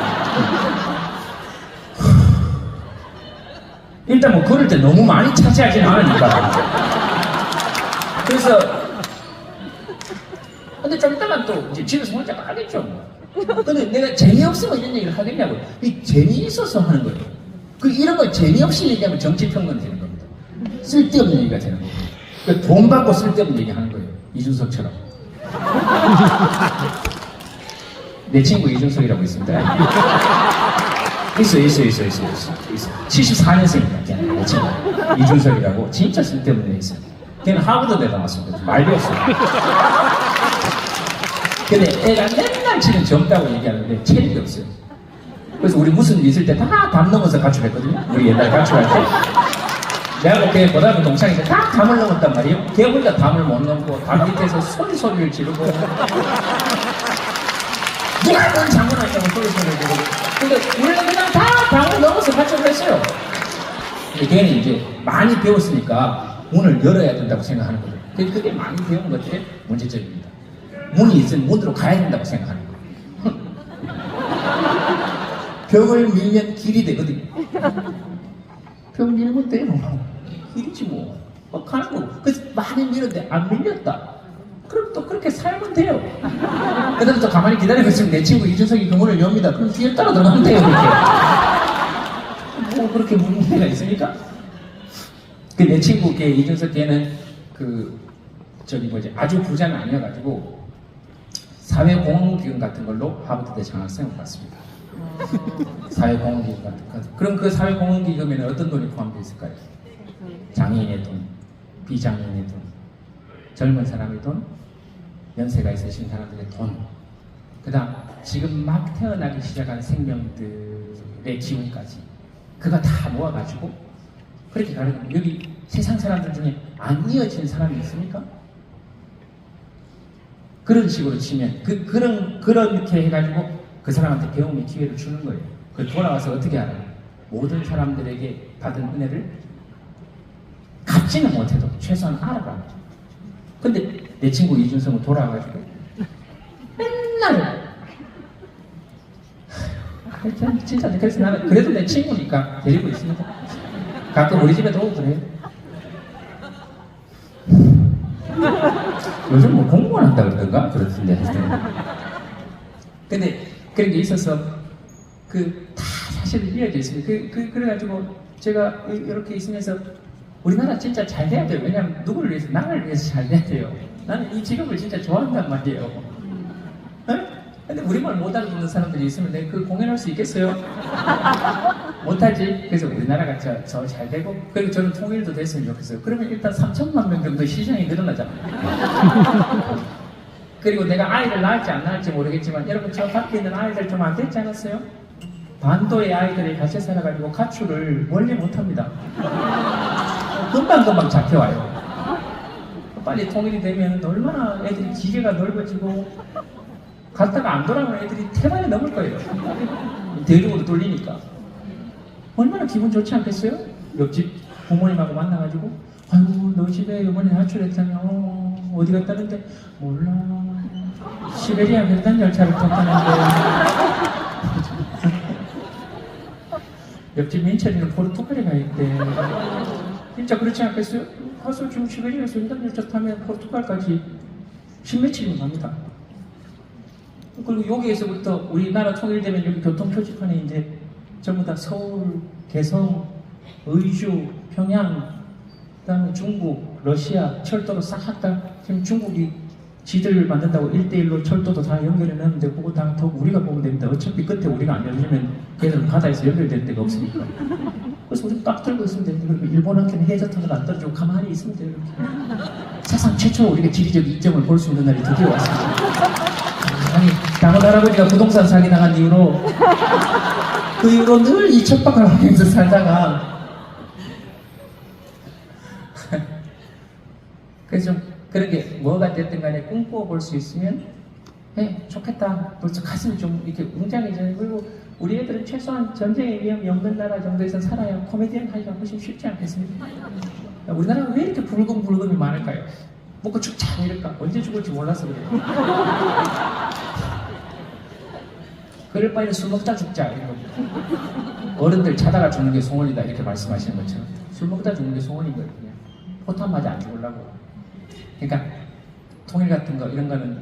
일단 뭐 그럴 때 너무 많이 차지하지는 않으니까. 그래서 근데 좀 이따만 또 이제 집에서 혼자 하겠죠 뭐. 근데 내가 재미없으면 이런 얘기를 하겠냐고. 이 재미있어서 하는 거예요. 그 이런 걸 재미없이 얘기하면 정치평론 되는 겁니다. 쓸데없는 얘기가 되는 겁니다. 그러니까 돈 받고 쓸데없는 얘기 하는 거예요. 이준석처럼. 내 친구 이준석이라고 있습니다. 있어. 74년생입니다. 걔는 내 친구 이준석이라고 진짜 쓸데없는 애 있어요. 걔는 하버드대 나왔습니다. 말 배웠어요. 근데 애가 맨날 지금 젊다고 얘기하는데 체력이 없어요. 그래서 우리 무슨 일 있을 때 다 담 넘어서 가출했거든요. 우리 옛날 가출할 때 내가 걔 고등학교 동창인데 다 담을 넘었단 말이에요. 걔 혼자 담을 못 넘고 담 밑에서 소리를 지르고 누가 뭔 장난하냐고 소리를 지르고. 근데 우리는 그냥 다 담을 넘어서 가출을 했어요. 근데 걔는 이제 많이 배웠으니까 문을 열어야 된다고 생각하는 거예요. 그게 많이 배운 것들의 문제점입니다. 문이 있으면 문으로 가야 된다고 생각하는 거예요. 벽을 밀면 길이 되거든요. 벽 밀면 돼요. 길이지 뭐. 가는 거고. 그래서 많이 밀었는데 안 밀렸다. 그럼 또 그렇게 살면 돼요. 그다음에 또 가만히 기다리고 있으면 내 친구 이준석이 그 문을 엽니다. 그럼 뒤에 따라 들어가면 돼요. 그렇게. 뭐 그렇게 문제가 있습니까? 그 내 친구 걔 이준석 걔는 그 저기 뭐지 아주 부자는 아니어가지고 사회공헌기금 같은 걸로 하버드대 장학생을 받습니다. 사회공헌기금 같은 거. 그럼 그 사회공헌기금에는 어떤 돈이 포함되어 있을까요? 장애인의 돈, 비장애인의 돈, 젊은 사람의 돈, 연세가 있으신 사람들의 돈, 그 다음 지금 막 태어나기 시작한 생명들의 기운까지 그거 다 모아가지고 그렇게 가는 겁니다. 여기 세상 사람들 중에 안 이어진 사람이 있습니까? 그런 식으로 치면 그렇게 해가지고 그 사람한테 배움의 기회를 주는 거예요. 그 돌아와서 어떻게 알아요? 모든 사람들에게 받은 은혜를 갚지는 못해도 최소한 알아가는 거죠. 근데 내 친구 이준성은 돌아와가지고 맨날 진짜 그래서 나는 그래도 내 친구니까 데리고 있습니다. 가끔 우리 집에도 오고 그래요. 요즘 뭐 공무원 한다 그러던가? 그렇던데. 하여튼. 근데 그런 게 있어서 다 사실 이어져 있습니다. 그래가지고 제가 이렇게 있으면서 우리나라 진짜 잘 돼야 돼요. 왜냐면 누구를 위해서? 나를 위해서 잘 돼야 돼요. 나는 이 직업을 진짜 좋아한단 말이에요. 근데 우리말 못 알아듣는 사람들이 있으면 내가 그 공연할 수 있겠어요? 못하지. 그래서 우리나라가 더 잘 되고, 그리고 저는 통일도 됐으면 좋겠어요. 그러면 일단 3천만 명 정도 시장이 늘어나잖아요. 그리고 내가 아이를 낳을지 안 낳을지 모르겠지만, 여러분 저 밖에 있는 아이들 좀 안 됐지 않았어요? 반도의 아이들이 같이 살아가지고 가출을 멀리 못합니다. 금방금방 잡혀와요. 빨리 통일이 되면 얼마나 애들이 기계가 넓어지고 갔다가 안 돌아오는 애들이 태반이 넘을 거예요. 대륙으로 돌리니까. 얼마나 기분 좋지 않겠어요? 옆집 부모님하고 만나가지고 아이고 너 집에 어머니 가출했다며 어디 갔다는데 몰라 시베리아 횡단 열차를 탔다는데 옆집 민철이는 포르투갈에 가 있대. 진짜 그렇지 않겠어요? 가서 지금 시베리아에서 횡단 열차 타면 포르투갈까지 십몇칠이면 갑니다. 그리고 여기에서부터 우리나라 통일되면 여기 교통 표지판에 이제 전부 다 서울, 개성, 의주, 평양, 그다음에 중국, 러시아 철도로 싹 다 지금 중국이 지들 만든다고 1대1로 철도도 다 연결해 놨는데 그거 다 더 우리가 보면 됩니다. 어차피 끝에 우리가 안 열리면 걔들은 바다에서 연결될 데가 없으니까. 그래서 우리 딱 들고 있으면 됩니다. 그리고 일본한테는 해저탄을 안 떨어지고 가만히 있으면 돼요. 이렇게. 세상 최초로 우리가 지리적 이점을 볼 수 있는 날이 드디어 왔습니다. 아니, 당원 할아버지가 부동산 사기 당한 이후로 그 이후로 늘 이 척박한 환경에서 살다가 그래서 좀 그런 게 뭐가 됐든 간에 꿈꾸어 볼 수 있으면 좋겠다. 벌써 가슴이 좀 이렇게 웅장해져요. 그리고 우리 애들은 최소한 전쟁의 위험이 없는 나라 정도에서 살아야 코미디언 하기가 훨씬 쉽지 않겠습니까? 우리나라가 왜 이렇게 불금불금이 많을까요? 먹고 죽자 이럴까? 언제 죽을지 몰라서 그래요. 그럴 바에는 술 먹다 죽자 이런 겁니다. 어른들 자다가 죽는 게 소원이다 이렇게 말씀하시는 것처럼 술 먹다 죽는 게 소원이거든요. 포탄 맞아 안 죽으려고. 그러니까 통일 같은 거 이런 거는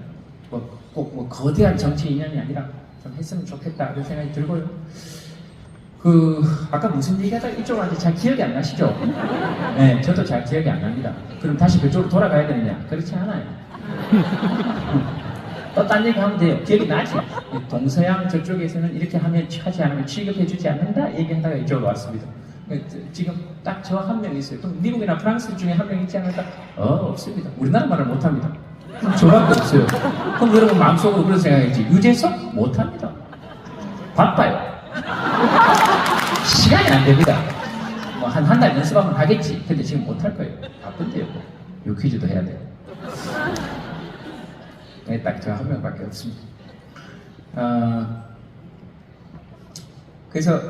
꼭 거대한 정치 이념이 아니라 좀 했으면 좋겠다 이런 생각이 들고요. 아까 무슨 얘기하다 이쪽으로 왔는데 잘 기억이 안 나시죠? 네, 저도 잘 기억이 안 납니다. 그럼 다시 그쪽으로 돌아가야 되느냐? 그렇지 않아요. 또 딴 얘기 하면 돼요. 기억이 나지? 동서양 저쪽에서는 이렇게 하지 않으면 취급해주지 않는다? 얘기하다가 이쪽으로 왔습니다. 지금 딱 저 한 명 있어요. 또 미국이나 프랑스 중에 한 명 있지 않을까? 없습니다. 우리나라 말을 못합니다. 저밖에 없어요. 그럼 여러분 마음속으로 그런 생각했지. 유재석? 못합니다. 바빠요. 시간이 안 됩니다. 뭐 한 달 연습하면 하겠지. 근데 지금 못할 거예요. 바쁜데요. 요 퀴즈도 해야 돼요. 네, 딱 저 한 명밖에 없습니다. 그래서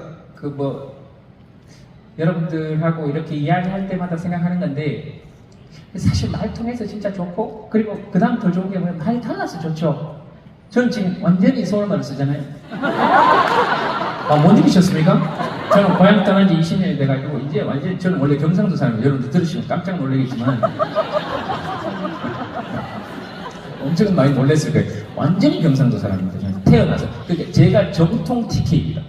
여러분들하고 이렇게 이야기할 때마다 생각하는 건데 사실 말 통해서 진짜 좋고 그리고 그 다음 더 좋은 게 뭐냐면 말이 달라서 좋죠. 저는 지금 완전히 서울말을 쓰잖아요. 못 느끼셨습니까? 저는 고향 떠난 지 20년이 돼가지고 이제 완전히 저는 원래 경상도 사람이에요. 여러분들 들으시면 깜짝 놀라겠지만 엄청 많이 놀랐을 거예요. 완전히 경상도 사람입니다. 저는 태어나서. 그러니까 제가 정통 TK입니다.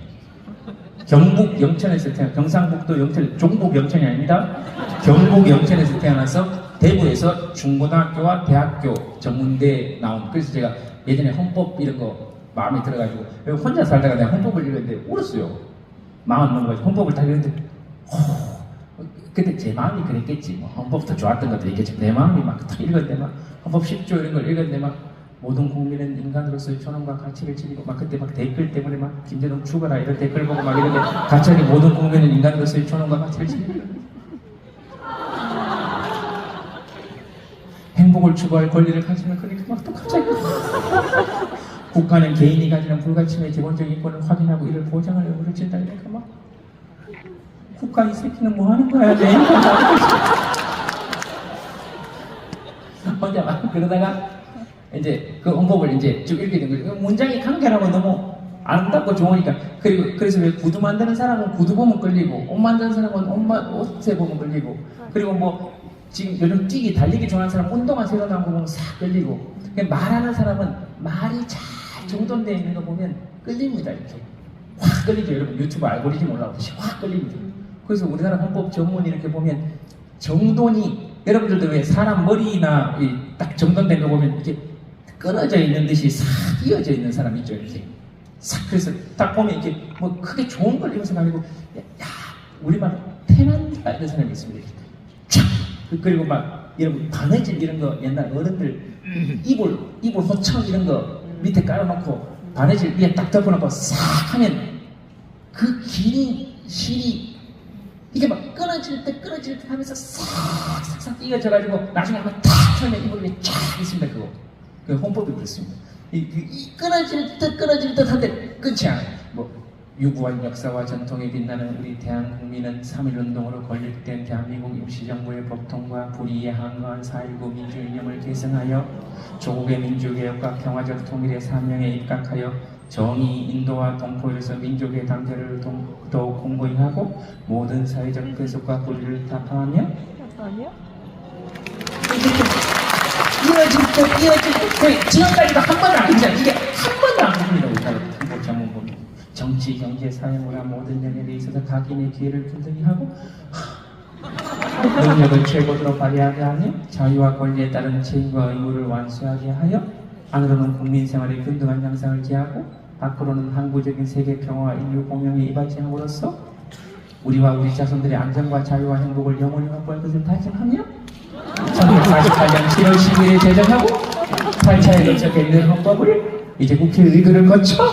경북 영천에서 경상북도 영천, 종북 영천이 아닙니다. 경북 영천에서 태어나서 대구에서 중고등학교와 대학교 전문대 나온. 그래서 제가 예전에 헌법 이런 거 마음에 들어가지고 혼자 살다가 내가 헌법을 읽었는데 울었어요. 마음 넘어가지고 헌법을 딱 읽었는데 근데 제 마음이 그랬겠지. 뭐 헌법도 좋았던 것도 있겠지. 내 마음이 막 딱 읽었는데 막 헌법 10조 이런 걸 읽었는데 막 모든 국민은 인간으로서의 존엄과 가치를 지니고 막 그때 막 댓글 때문에 막 김대중 죽어라 이런 댓글 보고 막 이런데 갑자기 모든 국민은 인간으로서의 존엄과 가치를 지니고 행복을 추구할 권리를 가지면 그러니까 막 또 갑자기 국가는 개인이 가지는 불가침의 기본적인 인권을 확인하고 이를 보장할 의무를 진다 이러니까 막 국가 이 새끼는 뭐 하는 거야 내 혼자 막 그러다가 이제 그 헌법을 이제 쭉 읽게 된 거죠. 문장이 간결하고 너무 아름답고 좋으니까. 그래서 왜 구두 만드는 사람은 구두 보면 끌리고, 옷 만드는 사람은 옷에 보면 끌리고, 그리고 뭐 지금 요즘 뛰기, 달리기 좋아하는 사람 운동화 새로 나온 거 보면 싹 끌리고, 그냥 말하는 사람은 말이 잘 정돈되어 있는 거 보면 끌립니다. 이렇게 확 끌리죠. 여러분 유튜브 알고리즘 올라오듯이 확 끌립니다. 그래서 우리나라 헌법 전문 이렇게 보면 정돈이, 여러분들도 왜 사람 머리나 딱 정돈된 거 보면 이렇게 끊어져 있는 듯이 싹 이어져 있는 사람 있죠. 이렇게 싹. 그래서 딱 보면 이렇게 뭐 크게 좋은 걸 입어서 아니고, 야, 우리말 태난다 이런 사람이 있습니다. 촥! 그리고 막 이런 바느질 이런 거 옛날 어른들 이불 호청 이런 거 밑에 깔아놓고 바느질 위에 딱 덮어놓고 싹 하면 그 긴 실이 이게 막 끊어질 때 하면서 싹 이어져가지고 나중에 한번 탁 하면 이불 위에 쫙 있습니다. 그거. 그 헌법이 그렇습니다. 이 끊어질 듯 한데 끊지 않아요. 뭐 유구한 역사와 전통에 빛나는 우리 대한국민은 3.1운동으로 건립된 대한민국 임시정부의 법통과 불의에 항거한 4.19 민주이념을 계승하여 조국의 민주개혁과 평화적 통일의 사명에 입각하여 정의, 인도와 동포에서 민족의 단결을 더욱 공고히 하고 모든 사회적 배속과 불의를 타파하며 이어질 때 지금까지도 한 번도 안 끊잖아요. 이게 한 번도 안 끊습니다. 우리나라 헌법 전문법이. 정치, 경제, 사회, 문화 모든 영역에 있어서 각인의 기회를 균등히 하고 능력을 최고로 발휘하게 하며 자유와 권리에 따른 책임과 의무를 완수하게 하여 안으로는 국민 생활의 균등한 향상을 기하고 밖으로는 항구적인 세계 평화와 인류 공영에 이바지함으로써 우리와 우리 자손들의 안전과 자유와 행복을 영원히 확보할 것을 다짐하며 1948년 7월 12일에 제정하고 8차에 걸쳐 개정된 헌법을 이제 국회 의결을 거쳐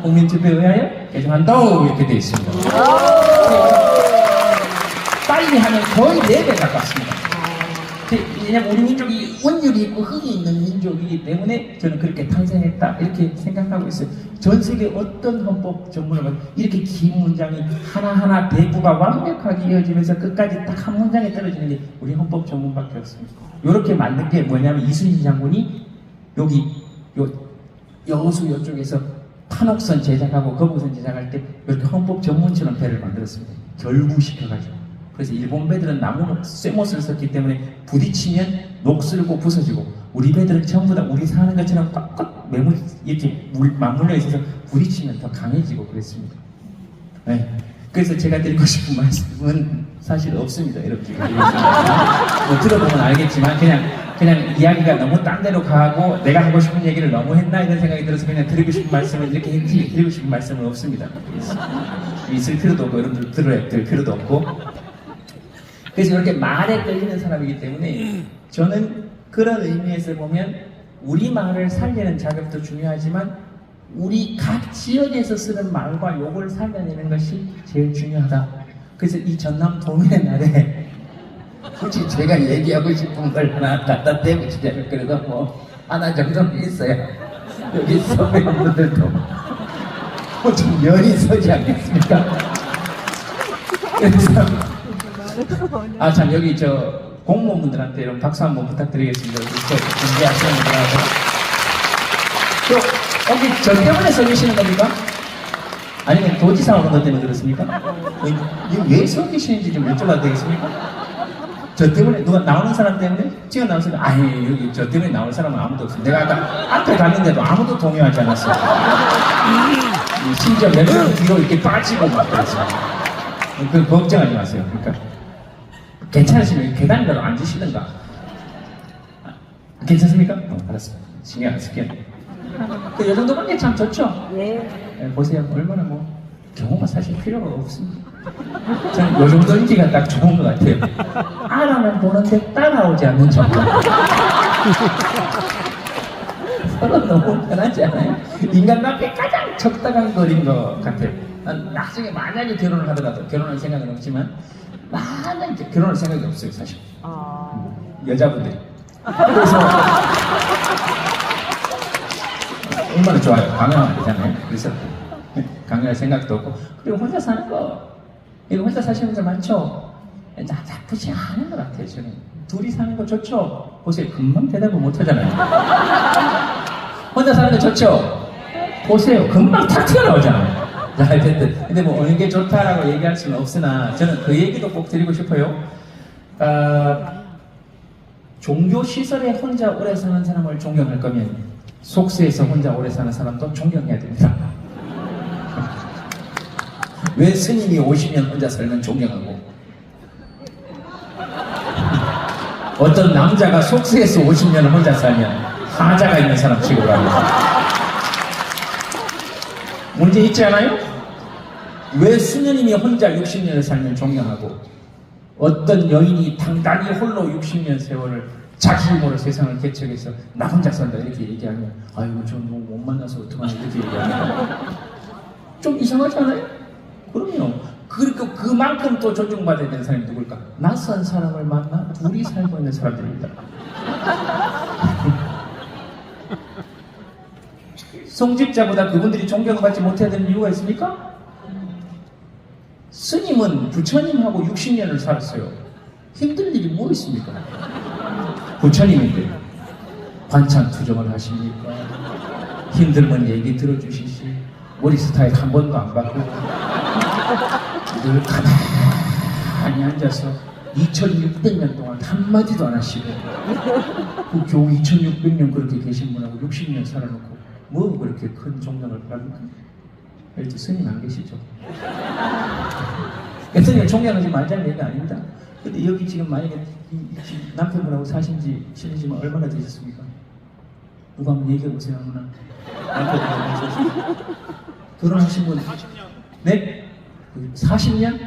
국민투표에 의하여 개정한다고 이렇게 되어 있습니다. 빨리 하면 거의 4배 가깝습니다. 왜냐면 우리 민족이 원율이 있고 흙이 있는 민족이기 때문에 저는 그렇게 탄생했다 이렇게 생각하고 있어요. 전 세계 어떤 헌법 전문을 이렇게 긴 문장이 하나하나 배부가 완벽하게 이어지면서 끝까지 딱 한 문장에 떨어지는 게 우리 헌법 전문밖에 없습니다. 이렇게 만든 게 뭐냐면 이순신 장군이 여기 여수 이쪽에서 판옥선 제작하고 거북선 제작할 때 이렇게 헌법 전문처럼 배를 만들었습니다. 결구시켜가지고. 그래서 일본 배들은 나무 쇠못을 썼기 때문에 부딪히면 녹슬고 부서지고 우리 배들은 전부 다 우리 사는 것처럼 꽉꽉 이렇게 맞물려 있어서 부딪히면 더 강해지고 그랬습니다. 네. 그래서 제가 드리고 싶은 말씀은 사실 없습니다. 이렇게 뭐 들어보면 알겠지만 그냥 이야기가 너무 딴 데로 가고 내가 하고 싶은 얘기를 너무 했나 이런 생각이 들어서 그냥 드리고 싶은 말씀은 이렇게 했지 드리고 싶은 말씀은 없습니다. 있을 필요도 없고 여러분들 들어야 될 필요도 없고 그래서 이렇게 말에 끌리는 사람이기 때문에 저는 그런 의미에서 보면 우리 말을 살리는 작업도 중요하지만 우리 각 지역에서 쓰는 말과 욕을 살려내는 것이 제일 중요하다. 그래서 이 전남 동일의 날에 굳이 제가 얘기하고 싶은 걸 하나 갖다 대고치자면 그래도 뭐 하나 정도는 있어야 여기 선배님들도 뭐 좀 연이 서지 않겠습니까? 그래서 참 여기 저 공무원분들한테 이런 박수 한번 부탁드리겠습니다. 준비하시는 분들하고 또 여기 저 때문에 서 계시는 겁니까? 아니면 도지사 오는 것 때문에 그렇습니까? 왜 서 계시는지 좀 여쭤봐도 되겠습니까? 저 때문에 누가 나오는 사람 때문에 찍어 나오는 사람 아니 여기 저 때문에 나올 사람은 아무도 없어요. 내가 아까 앞에 갔는데도 아무도 동요하지 않았어요. 심지어 몇 명 뒤로 이렇게 빠지고 막 그랬어요. 그 걱정하지 마세요. 그러니까 괜찮으시면 계단으로 앉으시든가. 괜찮습니까? 알았습니다. 신경 안 쓸게요. 이 정도만 게 참 좋죠? 예. 보세요. 얼마나 뭐 경호가 사실 필요가 없습니다. 저는 이 정도 인기가 딱 좋은 것 같아요. 알아는 보는데 따라오지 않는 정도. 서로 너무 편하지 않아요? 인간관계 가장 적당한 거리인 것 같아요. 나중에 만약에 결혼을 하더라도 결혼할 생각은 없지만 만약에 결혼할 생각이 없어요 사실. 여자분들이. 그래서 얼마나 좋아요. 강요하면 되잖아요. 그래서 강요할 생각도 없고 그리고 혼자 사는 거 이거 혼자 사시는 분들 많죠? 나쁘지 않은 것 같아요. 저는 둘이 사는 거 좋죠? 보세요. 금방 대답을 못 하잖아요. 혼자 사는 거 좋죠? 보세요. 금방 탁 튀어나오잖아요. 근데 뭐 어느 게 좋다라고 얘기할 수는 없으나 저는 그 얘기도 꼭 드리고 싶어요. 종교 시설에 혼자 오래 사는 사람을 존경할 거면 속세에서 혼자 오래 사는 사람도 존경해야 됩니다. 왜 스님이 50년 혼자 살면 존경하고 어떤 남자가 속세에서 50년을 혼자 살면 하자가 있는 사람 취급을 합니다. 문제 있지 않아요? 왜 수녀님이 혼자 60년을 살면 존경하고 어떤 여인이 당당히 홀로 60년 세월을 자기 힘으로 세상을 개척해서 나 혼자 산다 이렇게 얘기하면 아이고 저 뭐 못 만나서 어떡하나 이렇게 얘기하면 좀 이상하지 않아요? 그럼요. 그리고 그만큼 또 존중받아야 되는 사람이 누굴까? 낯선 사람을 만나 둘이 살고 있는 사람들입니다. 성직자보다 그분들이 존경을 받지 못해야 되는 이유가 있습니까? 스님은 부처님하고 60년을 살았어요. 힘든 일이 뭐 있습니까? 부처님인데 반찬 투정을 하십니까? 힘들면 얘기 들어주시지 머리 스타일 한 번도 안 바꾸고 늘 가만히 앉아서 2600년 동안 한마디도 안 하시고 그 겨우 2600년 그렇게 계신 분하고 60년 살아놓고 뭐 그렇게 큰 존경을 받습니까? 일단 스님 안 계시죠? 스님을 존경하지 말자는 얘기가 아닙니다. 근데 여기 지금 만약에 지금 남편분하고 사신 지 실례지만 얼마나 되셨습니까? 누가 한번 얘기해 보세요. 아무나 남편분하고 결혼하신 분 40년. 네? 40년?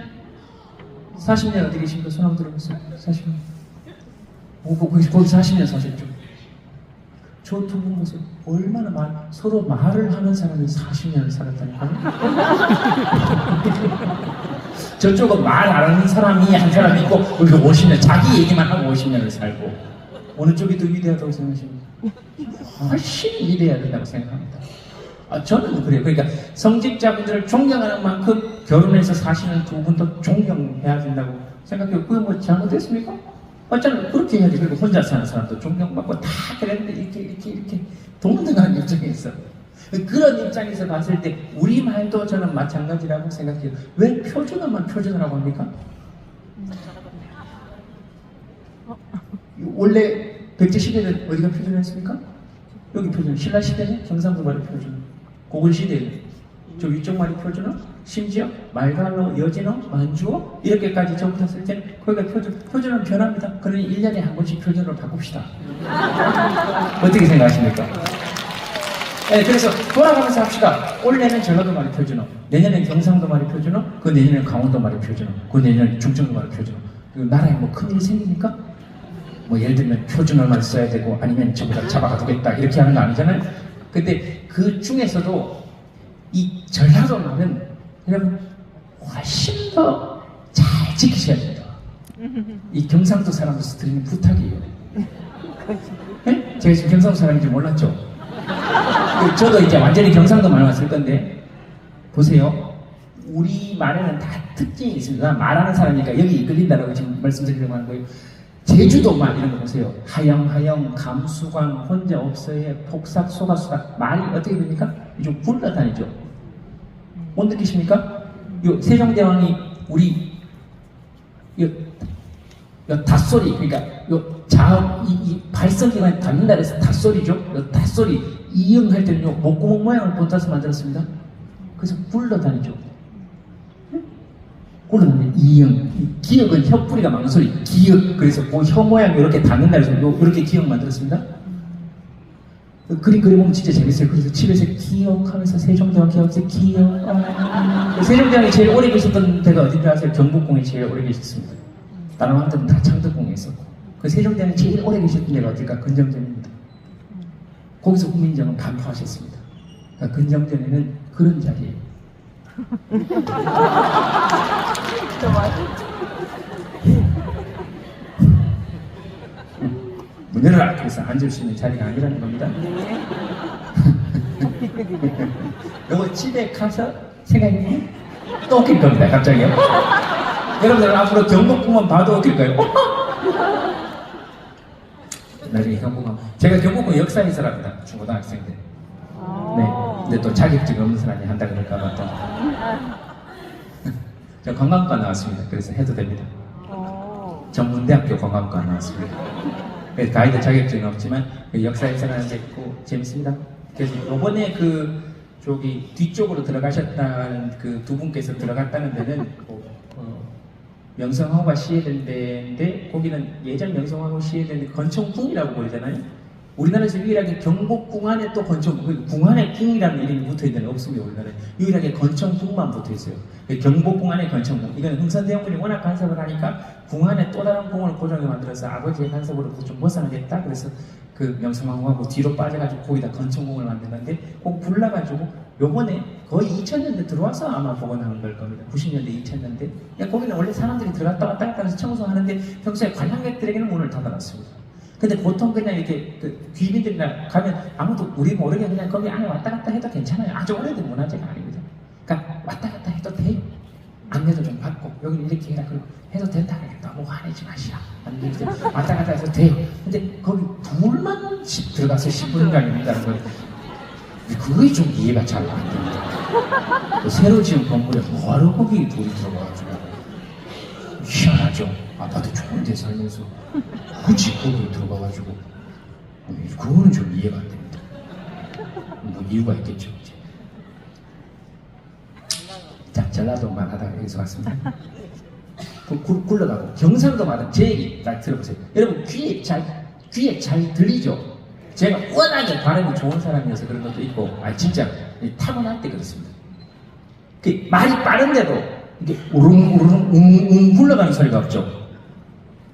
40년 어디 계십니까? 손 한번 들어보세요. 40년. 거기 40년 사셨죠? 저 두 분 보세요. 얼마나 서로 말을 하는 사람이 40년을 살았다니까요? 저쪽은 말 안 하는 사람이 한 사람 있고, 우리가 50년, 자기 얘기만 하고 50년을 살고. 어느 쪽이 더 위대하다고 생각하십니까? 훨씬 위대해야 된다고 생각합니다. 저는 그래요. 그러니까 성직자분들을 존경하는 만큼 결혼해서 사시는 두 분도 존경해야 된다고 생각해요. 그게 뭐 잘못됐습니까? 저는 그렇게 해야지. 그리고 혼자 사는 사람도 존경받고 다 그랬는데 이렇게 동등한 입장에서 그런 입장에서 봤을 때 우리 말도 저는 마찬가지라고 생각해요. 왜 표준어만 표준어라고 합니까? 원래 백제 시대는 어디가 표준어였습니까? 여기 표준어. 신라 시대는 경상도 말이 표준어. 고군 시대는 저 위쪽 말이 표준어. 심지어 말갈로, 여진어, 만주어 이렇게까지 접근했을 때 거기가 표준어는 변합니다. 그러니 1년에 한 번씩 표준어를 바꿉시다. 어떻게 생각하십니까? 네, 그래서 돌아가면서 합시다. 올해는 전라도 말이 표준어, 내년엔 경상도 말이 표준어, 그 내년엔 강원도 말이 표준어, 그 내년엔 충청도 말이 표준어. 그리고 나라에 뭐 큰일이 생기니까 뭐 예를 들면 표준어만 써야 되고 아니면 전부 다 잡아가 두겠다 이렇게 하는 거 아니잖아요. 근데 그 중에서도 이 전라도 말은 여러분 훨씬 더 잘 지키셔야 됩니다. 이 경상도 사람으로서 드리는 부탁이에요. 네? 제가 지금 경상도 사람인지 몰랐죠? 저도 이제 완전히 경상도 말만 쓸 건데 보세요. 우리 말에는 다 특징이 있습니다. 말하는 사람이니까 여기 이끌린다라고 지금 말씀드리려고 하는 거예요. 제주도 말 이런 거 보세요. 하영, 감수광, 혼자 없어에, 폭삭, 소가수다. 말이 어떻게 됩니까? 좀 굴러다니죠. 못 느끼십니까? 요 세종대왕이 우리 요 닷소리, 그러니까 요 자음, 이 발성기관에 닿는다 해서 닷소리죠. 요 닷소리 이응할 때는 요 목구멍 모양을 본따서 만들었습니다. 그래서 굴러다니죠. 굴러다니는 이응. 기역은 혀뿌리가 막는 소리. 기역. 그래서 그 혀 모양 이렇게 닿는다 해서 이렇게 기역 만들었습니다. 그림 그려보면 진짜 재밌어요. 그래서 집에서 기억하면서 세종대왕 기억하면서 기억. 세종대왕이 제일 오래 계셨던 데가 어딘지 아세요? 경복궁에 제일 오래 계셨습니다. 다른 왕들은 다 창덕궁에 있었고. 그 세종대왕이 제일 오래 계셨던 데가 어딜까? 근정전입니다. 거기서 후민정은 반포하셨습니다. 그러니까 근정전에는 그런 자리예요. 문 열어라! 그래서 앉을 수 있는 자리가 아니라는 겁니다. 이거 집에 가서 생각해보면 또 웃길 겁니다. 갑자기요. 여러분들 앞으로 경복궁만 봐도 웃길 거예요. 나중에 경복궁, 제가 경복궁 역사인사랍니다. 중고등학생 때. 네. 근데 또 자격증 없는 사람이 한다 그럴까봐 또. 저 관광과 나왔습니다. 그래서 해도 됩니다. 전문대학교 관광과 나왔습니다. 그래서 가이드 자격증은 없지만 그 역사에서 하는 데 있고 재밌습니다. 그래서 이번에 저기 뒤쪽으로 들어가셨다는 그 두 분께서 들어갔다는 데는 명성황후가 시해된 데인데 거기는 예전 명성황후 시해된 건청궁이라고 부르잖아요. 우리나라에서 유일하게 경복궁 안에 또 건청궁, 궁 안에 궁이라는 이름이 붙어있는 데는 없습니다. 우리나라에 유일하게 건청궁만 붙어있어요. 경복궁 안에 건청궁. 이건 흥선대원군이 워낙 간섭을 하니까 궁 안에 또 다른 궁을 고정해 만들어서 아버지의 간섭으로 좀 벗어나겠다. 그래서 그 명성황후하고 뒤로 빠져가지고 거기다 건청궁을 만드는데 꼭 불나가지고 요번에 거의 2000년대 들어와서 아마 복원한 걸 겁니다. 90년대, 2000년대. 그러니까 거기는 원래 사람들이 들어갔다 왔다 갔다 해서 청소하는데 평소에 관람객들에게는 문을 닫아놨습니다. 근데 보통 그냥 이렇게 귀빈들이나 가면 아무도 우리 모르게 그냥 거기 안에 왔다 갔다 해도 괜찮아요. 아주 오래된 문화재가 아닙니다. 그러니까 왔다 갔다 해도 돼. 안내도 좀 받고 여기는 이렇게 해라 그리고 해도 된다. 너무 화내지 마시라. 왔다 갔다 해서 돼. 근데 거기 둘만씩 들어가서 10분간입니다는 거예요. 그게 좀 이해가 잘 안 됩니다. 새로 지은 건물에 뭐하러 거기 돈이 들어가가지고 희한하죠. 아파트 좋은 데 살면서 굳이 거기 들어가가지고 그거는 좀 이해가 안 됩니다. 뭐 이유가 있겠죠. 이제. 자, 전라도만 하다가 여기서 왔습니다. 굴러가고 경상도마다 제 얘기 딱 들어보세요. 여러분 귀에 잘 들리죠? 제가 워낙에 발음이 좋은 사람이어서 그런 것도 있고, 진짜 타고날 때 그렇습니다. 말이 빠른데도 이게 우릉우릉 웅웅 굴러가는 소리가 없죠.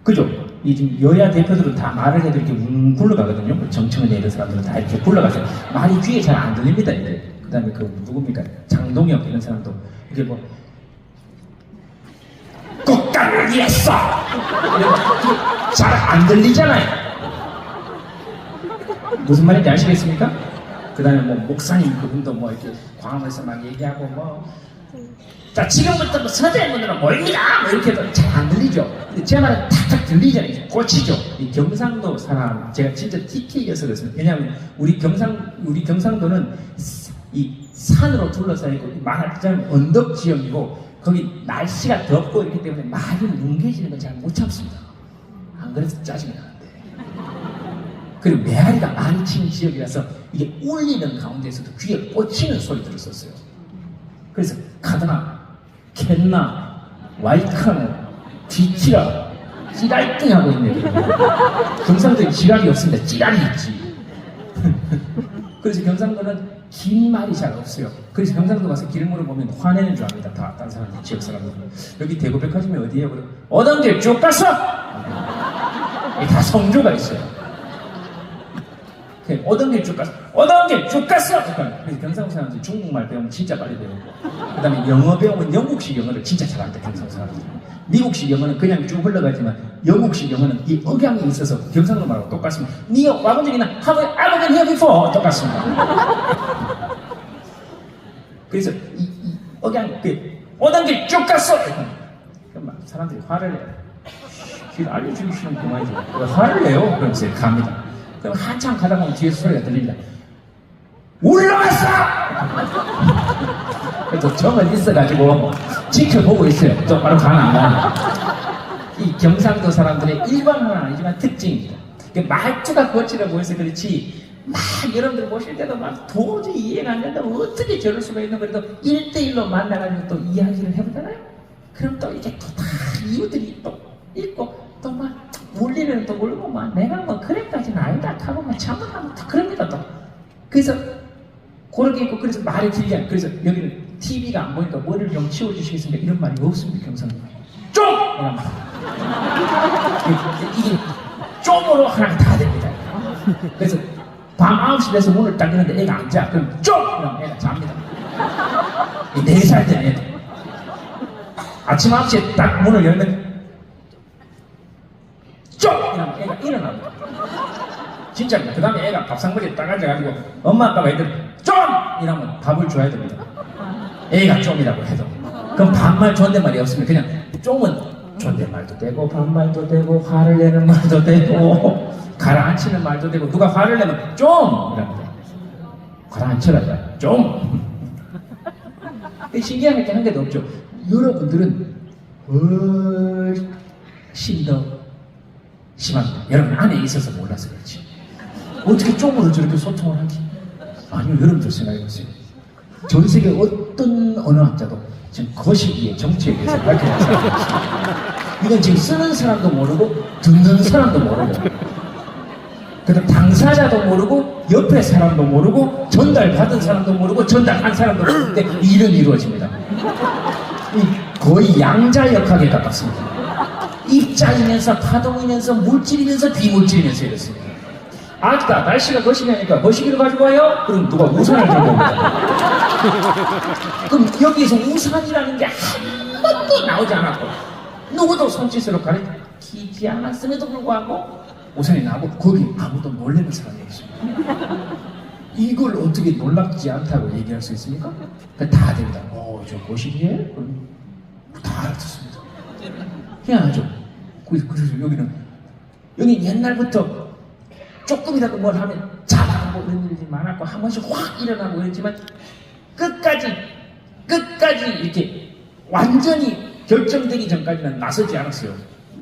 그죠? 이 지금 여야 대표들은 다 말을 해도 이렇게 웅 굴러가거든요. 정청래 이런 사람들은 다 이렇게 굴러가죠. 말이 귀에 잘 안 들립니다. 이제 그 다음에 누굽니까? 장동혁 이런 사람도 이게 뭐 국가를 위해서 잘 안 들리잖아요. 무슨 말인지 아시겠습니까? 그 다음에 뭐 목사님 그분도 뭐 이렇게 광화문에서 막 얘기하고 뭐 자 지금부터 뭐 서대문으로 모입니다 뭐 이렇게 해도 잘 안 들리죠. 근데 제 말은 탁탁 들리잖아요. 꽂히죠. 이 경상도 사람 제가 진짜 TK여서 그렇습니다. 왜냐하면 우리 경상도는 이 산으로 둘러싸여 있고 말하자면 언덕 지역이고 거기 날씨가 덥고 이렇기 때문에 말이 뭉개지는 걸 잘 못 참습니다. 안 그래서 짜증이 나는데. 그리고 메아리가 많이 치는 지역이라서 이게 울리는 가운데서도 귀에 꽂히는 소리들을 썼어요. 그래서 카드나, 캔나, 와이카노, 뒤치라, 찌랄띵 하고 있네요. 경상도에 지랄이 없습니다. 찌랄이 있지. 그래서 경상도는 긴 말이 잘 없어요. 그래서 경상도 가서 길 물어보면 화내는 줄 압니다. 다른 사람들, 지역 사람들. 여기 대구백화점이 어디예요? 그럼 어던길 쭉 가서! 다 성조가 있어요. 어던길 쭉 갔어. 어던길 쭉 갔어. 그래서 경상도 사람들이 중국말 배우면 진짜 빨리 배우고, 그 다음에 영어 배우면 영국식 영어를 진짜 잘한다. 경상도 사람들이. 미국식 영어는 그냥 쭉 흘러가지만 영국식 영어는 이 억양이 있어서 경상도 말하고 똑같습니다. 니가 와본 적이나 have you ever been here before? 똑같습니다. 그래서 이 억양 어던길 쭉 갔어. 그럼 사람들이 화를 내요. 길 알려주시는 그만이죠. 화를 내요. 그러면서 갑니다. 그럼 한참 가다 보면 뒤에서 소리가 들립니다. 올라왔어! 그래서 정은 있어가지고 지켜보고 있어요. 또 바로 가나 안 가나. 이 경상도 사람들의 일반화는 아니지만 특징입니다. 말투가 거칠어 보여서 그렇지 막 여러분들 보실 때도 막 도저히 이해가 안 된다고 어떻게 저럴 수가 있는 그래도 1대1로 만나가지고 또 이야기를 해보잖아요. 그럼 또 이제 또 다 이유들이 또 있고 또 막 울리면 또 울고 막 내가 뭐 그래까지는 아니다 하고 막 잘못하면 또 그럽니다 또. 그래서 그렇게 있고 그래서 말이 길게 그래서 여기는 TV가 안 보니까 머리를 좀 치워주시겠습니까? 이런 말이 없습니다. 경상도에 좀! 이런 말 이게 좀으로 하나 다 됩니다. 그래서 밤 9시 돼서 문을 딱 여는데 애가 안 자. 그럼 좀! 이러면 애가 잡니다. 4살 된 애들 아침 9시에 딱 문을 열면 쪽! 이러면 애가 일어납니다. 진짜입니다. 그 다음에 애가 밥상머리에 딱 앉아가지고 엄마 아빠가 애들 좀! 이러면 밥을 줘야 됩니다. 애가 좀이라고 해도. 그럼 반말 존댓말이 없으면 그냥 좀은 존댓말도 되고 반말도 되고 화를 내는 말도 되고 가라앉히는 말도 되고 누가 화를 내면 좀! 이랍니다. 가라앉혀라. 좀! 신기한 게 한 개도 없죠. 여러분들은 훨씬 더 그렇지만 여러분 안에 있어서 몰라서 그렇지. 어떻게 쪽으로 저렇게 소통을 하지? 아니요, 여러분들 생각해보세요. 전 세계 어떤 언어학자도 지금 거시기의 정치에 대해서 밝혀낸 사람이 없습니다. 이건 지금 쓰는 사람도 모르고 듣는 사람도 모르고 그다음 당사자도 모르고 옆에 사람도 모르고 전달받은 사람도 모르고 전달한 사람도 모르는데 일은 이루어집니다. 거의 양자역학에 가깝습니다. 입자이면서 파동이면서 물질이면서 비물질이면서 이렇습니다. 아따 날씨가 거시기하니까 거시기를 가지고 와요? 그럼 누가 우산을 들고 옵니다. 그럼 여기에서 우산이라는 게 한 번도 나오지 않았고 누구도 손짓으로 가르치지 않았음에도 불구하고 우산이 나오고 거기 아무도 놀라는 사람이 없습니다. 이걸 어떻게 놀랍지 않다고 얘기할 수 있습니까? 다 됩니다. 저 거시기에? 그럼 다 알아듣습니다. 희한하죠? 그래서 여기 옛날부터 조금이라도 뭘 하면 잘하고 이런 일이 많았고 한 번씩 확 일어나고 그랬지만 끝까지 이렇게 완전히 결정되기 전까지는 나서지 않았어요.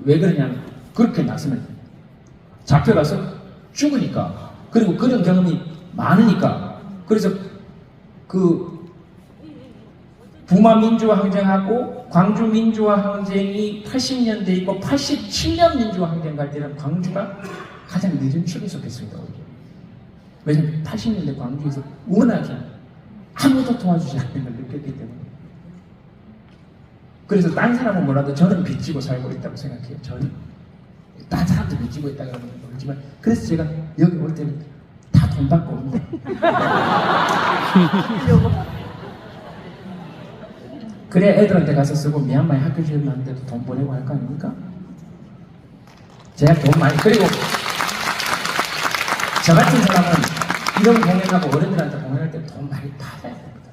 왜 그러냐면 그렇게 나서면 잡혀가서 죽으니까 그리고 그런 경험이 많으니까 그래서 그 부마 민주화 항쟁하고 광주 민주화 항쟁이 80년대 있고 87년 민주화 항쟁 갈 때는 광주가 가장 늦은 축에 속했습니다. 왜냐하면 80년대 광주에서 워낙에 아무도 도와주지 않는 걸 느꼈기 때문에. 그래서 딴 사람은 몰라도 저는 빚지고 살고 있다고 생각해요. 저는 딴 사람도 빚지고 있다고 하는 건 모르지만 그래서 제가 여기 올 때는 다 돈 받고 옵니다. 그래 애들한테 가서 쓰고 미얀마에 학교 지원하는데도 돈 보내고 할 거 아닙니까? 제가 돈 많이 그리고 저 같은 사람은 이런 공연하고 어른들한테 공연할 때 돈 많이 받아야 됩니다.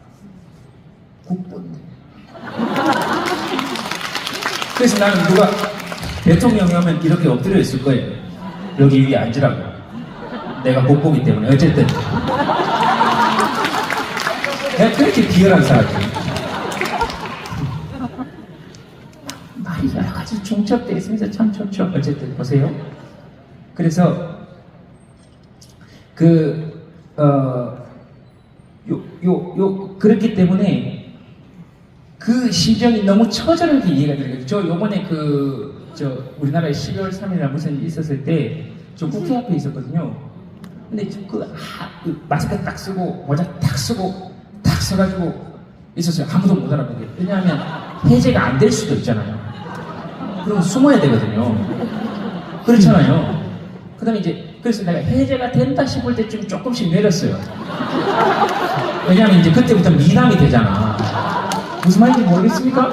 국본데. 그래서 나는 누가 대통령이 오면 이렇게 엎드려 있을 거예요. 여기 위에 앉으라고. 내가 국보기 때문에 어쨌든. 내가 그렇게 비열한 사람이에요. 말이 여러 가지 중첩되어 있으면서 참 좋죠. 어쨌든 보세요. 그래서 그렇기 때문에 그 심정이 너무 처절하게 이해가 되거든요. 저 요번에 우리나라에 12월 3일날 무슨 일이 있었을 때 저 국회 앞에 있었거든요. 근데 마스크 딱 쓰고 모자 딱 쓰고 딱 써가지고 있었어요. 아무도 못 알아보게. 왜냐하면 해제가 안 될 수도 있잖아요. 그럼 숨어야 되거든요. 그렇잖아요. 그 다음에 그래서 내가 해제가 된다 싶을 때쯤 조금씩 내렸어요. 왜냐하면 이제 그때부터 미남이 되잖아. 무슨 말인지 모르겠습니까?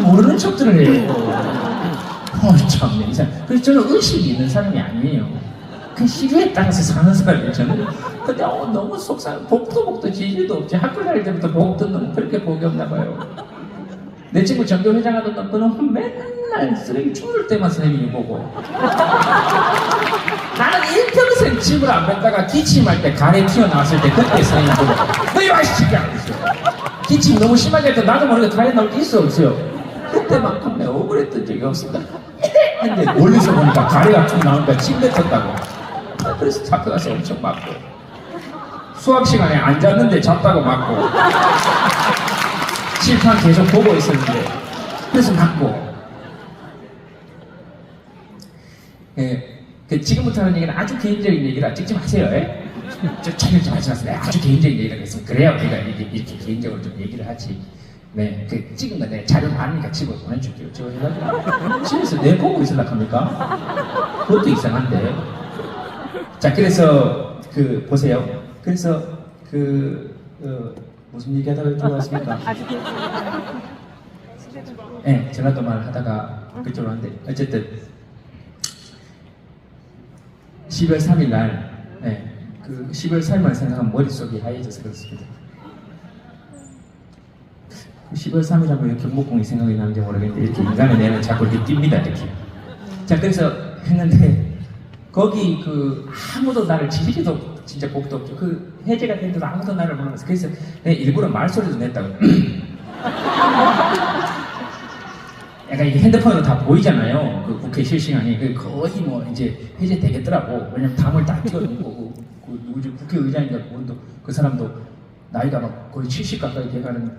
모르는 척들을 해요. 참네, 이상. 그래서 저는 의식이 있는 사람이 아니에요. 그 시류에 따라서 사는 사람이에요, 저는. 근데 너무 속상, 복도 지지도 없지. 학교 다닐 때부터 복 듣는 놈 그렇게 복이 없나 봐요. 내 친구 전교 회장하던 놈 그놈 맨날 쓰레기 주울 때만 선생님이 보고. 나는 일평생 집을 안 뱉다가 기침할 때 가래 튀어나왔을 때 그때 선생님 보고 너 이리 와 이 새끼야! 기침 너무 심하게 할 때 나도 모르게 가래 나올 게 있어 없어요? 그때만큼 내가 억울했던 적이 없습니다. 근데 멀리서 보니까 가래가 쭉 나오니까 침 뱉었다고. 그래서 학교 가서 엄청 맞고 수학 시간에 앉았는데 잤다고 맞고 칠판 계속 보고 있었는데 그래서 맞고. 지금부터 하는 얘기는 아주 개인적인 얘기라 찍지 마세요. 촬영 좀 하지 마세요. 아주 개인적인 얘기라고 해서 그래야 우리가 이렇게 개인적으로 좀 얘기를 하지. 네, 찍은 거 내가 자료 많으니까 집어 보내줄게요. 저 해가지고 집에서 내 보고 있으려고 합니까? 그것도 이상한데. 자, 그래서 보세요. 그래서 무슨 얘기하다가 들어왔습니까? 네, 전라도말 하다가 그쪽으로 왔는데 어쨌든 12월 3일 날, 12월 3일만 생각하면 머릿속이 하얘져서 그렇습니다. 12월 3일하면 이렇게 경복궁이 생각이 나는지 모르겠는데 이렇게 인간의 뇌는 자꾸 이렇게 뜁니다 이렇게. 자, 그래서 했는데 거기 아무도 나를 지지리도 진짜 복도 없죠. 해제가 됐는데도 아무도 나를 몰라서 그래서 내가 일부러 말소리도 냈다고. 그러니까 이게 핸드폰으로 다 보이잖아요. 그 국회 실시간이 거의 뭐 이제 해제되겠더라고. 왜냐면 담을 다 띄워놓고 그 누구지 국회의장인가 그분도 그 사람도 나이가 막 거의 70 가까이 돼가는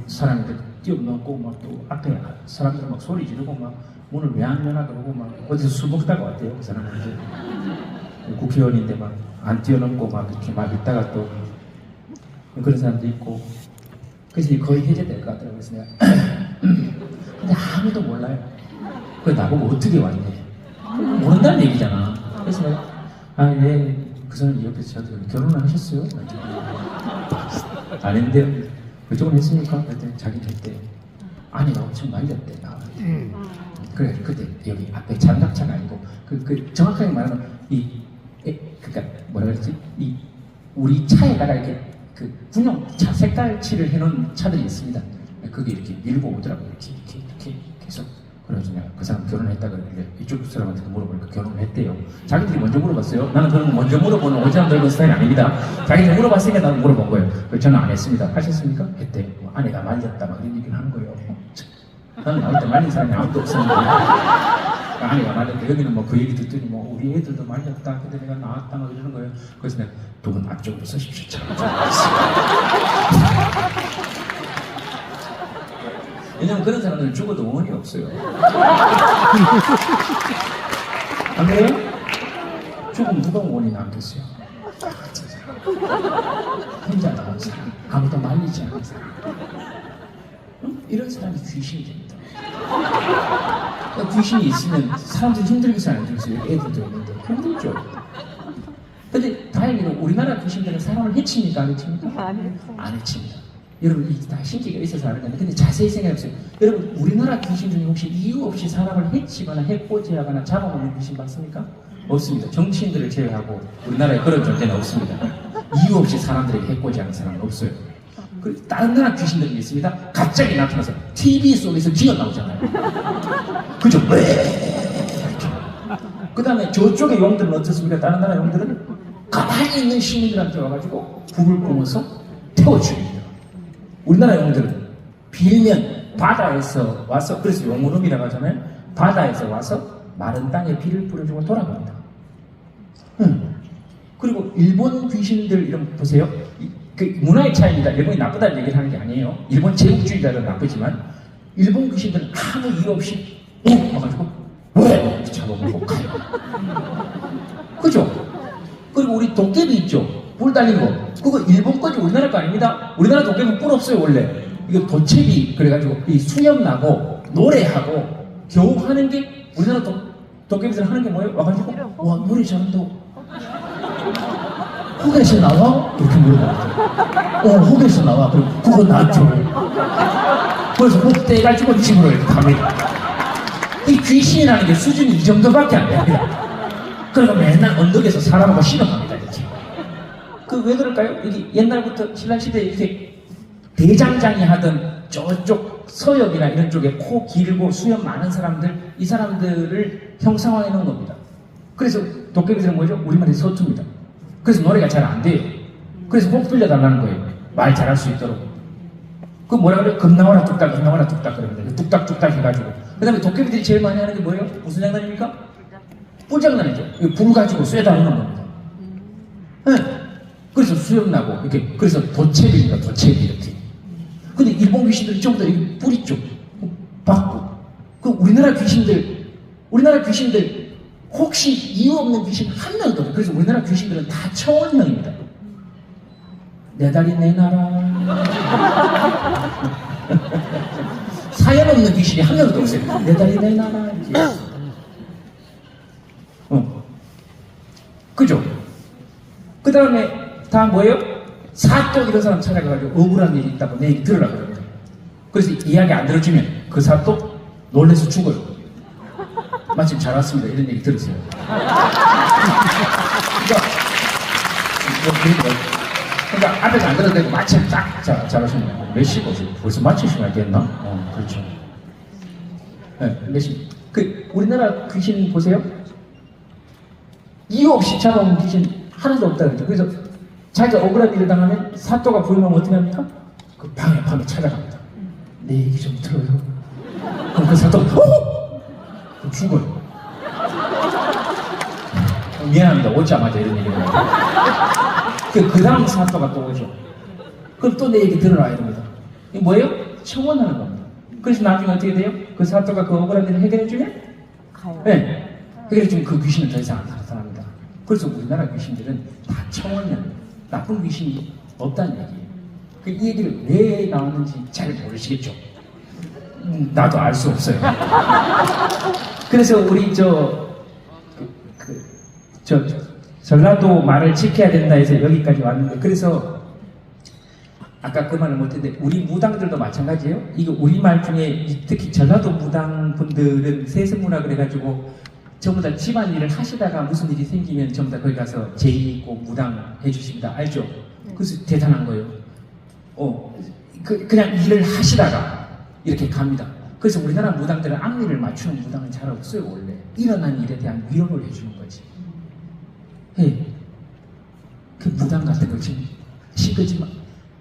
사람인데 띄워놓고 막 또 앞에 사람들 막 소리 지르고 막 문을 왜 안 여나 그러고 막 어디서 술 먹다가 왔대요. 그 사람은 이제 국회의원인데 막 안 띄워놓고 막 이렇게 막 있다가 또 그런 사람도 있고 그래서 거의 해제될 것 같더라고요. 그래서 내가 근데 아무도 몰라요. 그래 나보고 어떻게 왔냐 모른다는 얘기잖아. 그래서 내가 그 사람 옆에서 저한테 결혼을 하셨어요? 안 했는데요. 그쪽은 했습니까? 그랬더니 자기는 했대요. 아내가 엄청 말렸대. 그래 그때 여기 앞에 장갑차가 아니고 정확하게 말하면 그러니까 뭐라 그랬지? 우리 차에다가 이렇게 그 군용 차 색깔 칠을 해놓은 차들이 있습니다. 그게 이렇게 밀고 오더라고요. 이렇게 계속. 그래서 내가 그 사람 결혼했다 그랬는데 이쪽 사람한테 물어보니까 결혼을 했대요. 자기들이 먼저 물어봤어요. 나는 그런 거 먼저 물어보는 오지랖 넓은 스타일이 아닙니다. 자기들이 물어봤으니까 나는 물어본 거예요. 그래서 저는 안 했습니다. 하셨습니까? 했대요. 뭐 아내가 말렸다 막 이런 얘기를 하는 거예요. 나는 나올 때 말린 사람이 아무도 없었는데 아내가 말렸다. 여기는 뭐 그 얘기 듣더니 뭐 우리 애들도 말렸다. 근데 내가 나왔다 막 이러는 거예요. 그래서 내가 두 분 앞쪽으로 서십시오. 왜냐면 그런 사람들은 죽어도 원이 없어요. 안 그래요? 죽으면 누가 원이 남겠어요? 혼자 나온 사람, 아무도 말리지 않은 사람. 이런 사람이 귀신이 됩니다. 그러니까 귀신이 있으면 사람들이 힘들게 살아주세요. 애들도 있는데 힘들죠. 근데 다행히도 우리나라 귀신들은 사람을 해칩니까? 안 해칩니까? 안 해칩니다. 여러분 이게 다 신기가 있어서 하는 건데 근데 자세히 생각해보세요. 여러분 우리나라 귀신 중에 혹시 이유 없이 사람을 해치거나 해코지하거나 잡아먹는 귀신 봤습니까? 없습니다. 정치인들을 제외하고 우리나라에 그런 존재는 없습니다. 이유 없이 사람들에게 해코지하는 사람은 없어요. 그리고 다른 나라 귀신들이 있습니다. 갑자기 나타나서 TV 속에서 기어 나오잖아요. 그죠? 그 다음에 저쪽의 용들은 어떻습니까? 다른 나라 용들은 가만히 있는 시민들한테 와가지고 불을 뿜어서 태워줍니다. 우리나라 용들은 빌면 바다에서 와서 그래서 용우름이라고 하잖아요. 바다에서 와서 마른 땅에 비를 뿌려주고 돌아갑니다. 그리고 일본 귀신들 이런 거 보세요. 그 문화의 차이입니다. 일본이 나쁘다는 얘기를 하는 게 아니에요. 일본 제국주의자들은 나쁘지만 일본 귀신들은 아무 이유 없이 와가지고 왜 잡아먹고 가요. 그죠? 그리고 우리 도깨비 있죠. 뿔 달린 거. 그거 일본 거지 우리나라 거 아닙니다. 우리나라 도깨비는 뿔 없어요 원래. 이거 도채비 그래가지고 이 수염 나고 노래하고 겨우 하는 게 우리나라 도깨비들 하는 게 뭐예요? 와가지고 와 노래 잘한다고. 혹에서 나와? 이렇게 물어봐요. 혹에서 나와. 그럼 그거 나죠. 그래서 혹 떼가지고 집으로 이렇게 갑니다. 이 귀신이라는 게 수준이 이 정도밖에 안 됩니다. 그러니까 맨날 언덕에서 사람하고 신어갑니다. 이렇게. 왜 그럴까요? 여기 옛날부터 신라시대에 이렇게 대장장이 하던 저쪽 서역이나 이런 쪽에 코 길고 수염 많은 사람들, 이 사람들을 형상화해 놓은 겁니다. 그래서 도깨비들은 뭐죠? 우리말이 서투입니다. 그래서 노래가 잘 안 돼요. 그래서 꼭 빌려달라는 거예요. 말 잘할 수 있도록. 그 뭐라 그래요? 겁나와라 뚝딱, 겁나와라 뚝딱 그러는데 뚝딱뚝딱 해가지고. 그 다음에 도깨비들이 제일 많이 하는 게 뭐예요? 무슨 장난입니까? 뿔장난이죠. 불 가지고 쇠다 놓는 겁니다. 네. 그래서 수염나고 이렇게 그래서 도채비입니다. 도채비 이렇게. 근데 일본 귀신들이 전부 다 여기 뿔 있죠. 받고. 그 우리나라 귀신들 혹시 이유 없는 귀신 한 명도 없어요. 그래서 우리나라 귀신들은 다 청원형입니다. 내 다리 내놔라. 사연 없는 귀신이 한 명도 없어요. 내 다리 내놔라. 이렇게. 그죠? 그 다음에 다 뭐예요? 사또 이런 사람 찾아가가지고 억울한 일이 있다고 내 얘기 들으라고 그럽니다. 그래서 이야기 안 들어주면 그 사또 놀래서 죽어요. 마침 잘 왔습니다. 이런 얘기 들으세요. 그러니까 앞에서 안 들어도 되고 마침 딱 잘 오셨네요. 몇 시고 벌써 마치시면 알겠나? 그렇죠. 네, 몇 시? 우리나라 귀신 보세요. 이유 없이 잡아온 귀신 하나도 없다 그러죠. 그래서 자기가 억울한 일을 당하면 사또가 보이면 어떻게 합니까? 그 밤에 찾아갑니다. 내 얘기 좀 들어요. 그럼 그 사또가 그럼 죽어요. 미안합니다. 오자마자 이런 얘기를 해요. 그 다음 사또가 또 오죠. 그럼 또 내 얘기 들어놔야 됩니다. 이게 뭐예요? 청원하는 겁니다. 그래서 나중에 어떻게 돼요? 그 사또가 그 억울한 일을 해결해주면? 가요. 네. 해결해주면 그 귀신은 더 이상 안 나타납니다. 그래서 우리나라 귀신들은 다 청원하는 나쁜 귀신이 없다는 얘기예요. 이 얘기를 왜 나오는지 잘 모르시겠죠? 나도 알 수 없어요. 그래서 우리 전라도 말을 지켜야 된다 해서 여기까지 왔는데, 그래서 아까 그 말을 못했는데 우리 무당들도 마찬가지예요. 이거 우리말 중에 특히 전라도 무당 분들은 세습문화 그래가지고 전부 다 집안일을 하시다가 무슨 일이 생기면 전부 다 거기 가서 제의 있고 무당 해주십니다. 알죠? 그래서 대단한 거예요. 그냥 일을 하시다가 이렇게 갑니다. 그래서 우리나라 무당들은 악리를 맞추는 무당은 잘 없어요. 원래 일어난 일에 대한 위로를 해주는 거지. 그 무당 같은 거 지금 시끄지만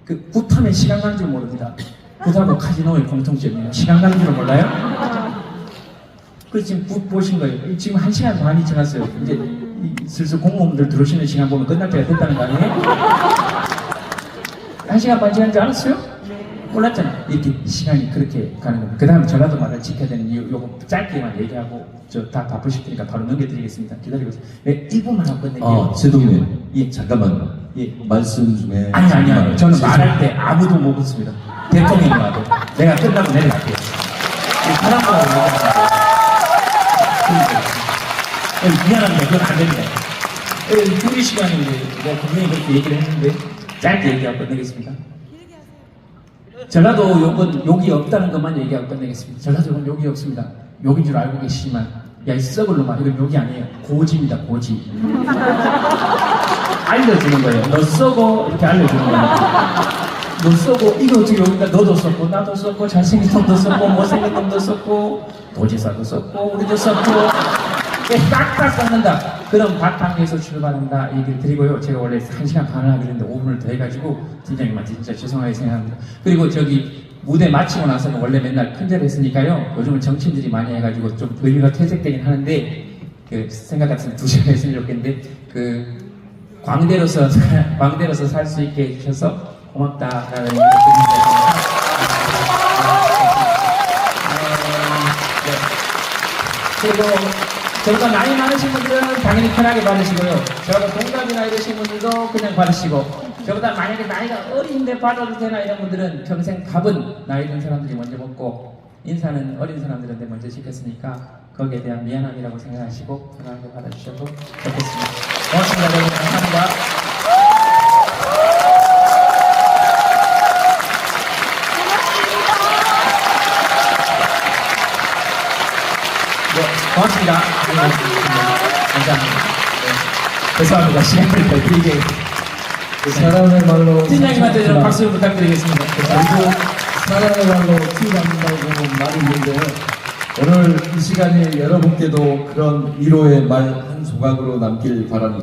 그 굿하면 시간 가는 줄 모릅니다. 굿하고 카지노의 공통점이에요. 시간 가는 줄 몰라요? 그래서 지금 굿 보신 거예요. 지금 1시간 반이 지났어요. 이제 슬슬 공무원들 들어오시는 시간 보면 끝날 때가 됐다는 거 아니에요? 1시간 반 지난 줄 알았어요? 몰랐잖아. 이렇게 시간이 그렇게 가는 겁니다. 그 다음에 전라도 말을 지켜야 되는 이유, 요거 짧게만 얘기하고, 저 다 바쁘실 테니까 바로 넘겨드리겠습니다. 기다리고 있어요. 네, 1분만 하고 끝낼게요. 제동님. 예. 잠깐만. 예. 말씀 중에. 아니요. 저는 말할 때 아무도 못 웃습니다. 대통령이 와도. 내가 끝나고 내려갈게요. 사람과 얘기합니다. 미안합니다. 그건 안 됩니다. 2시간인데, 뭐, 분명히 그렇게 얘기를 했는데, 짧게 얘기하고 끝내겠습니다. 전라도 욕은 욕이 없다는 것만 얘기하고 끝내겠습니다. 전라도 욕은 욕이 없습니다. 욕인 줄 알고 계시지만, 야, 이 썩을 놈아. 이건 욕이 아니에요. 고지입니다, 고지. 알려주는 거예요. 너 썩어. 이렇게 알려주는 거예요. 너 썩어. 이거 어떻게 욕인가? 너도 썩고, 나도 썩고, 잘생긴 놈도 썩고, 못생긴 놈도 썩고, 도지사도 썩고, 우리도 썩고, 싹싹 썩는다. 그럼 바탕에서 출발한다. 얘기를 드리고요. 제가 원래 1시간 반을 하기로 했는데 5분을 더 해가지고, 팀장님한테 진짜 죄송하게 생각합니다. 그리고 저기, 무대 마치고 나서는 원래 맨날 큰절 했으니까요. 요즘은 정치인들이 많이 해가지고 좀 의미가 퇴색되긴 하는데, 생각 같은 2시간 했으면 좋겠는데, 광대로서 살 수 있게 해주셔서 고맙다라는 얘기를 드립니다. 그리고 저보다 나이 많으신 분들은 당연히 편하게 받으시고요. 저보다 동갑이나 이러신 분들도 그냥 받으시고, 저보다 만약에 나이가 어린데 받아도 되나 이런 분들은 평생 밥은 나이 든 사람들이 먼저 먹고 인사는 어린 사람들한테 먼저 시켰으니까 거기에 대한 미안함이라고 생각하시고 편하게 받아주셔도 좋겠습니다. 고맙습니다. 여러분. 감사합니다. 네, 고맙습니다. 감사합니다. 네, 죄송합니다. 시간을 더 길게. 사람의 말로. 팀장님한테 좀 박수 부탁드리겠습니다. 그리고 사람의 말로 티 난다고 말이 있는데, 오늘 이 시간에 여러분께도 그런 위로의 말 한 조각으로 남길 바랍니다.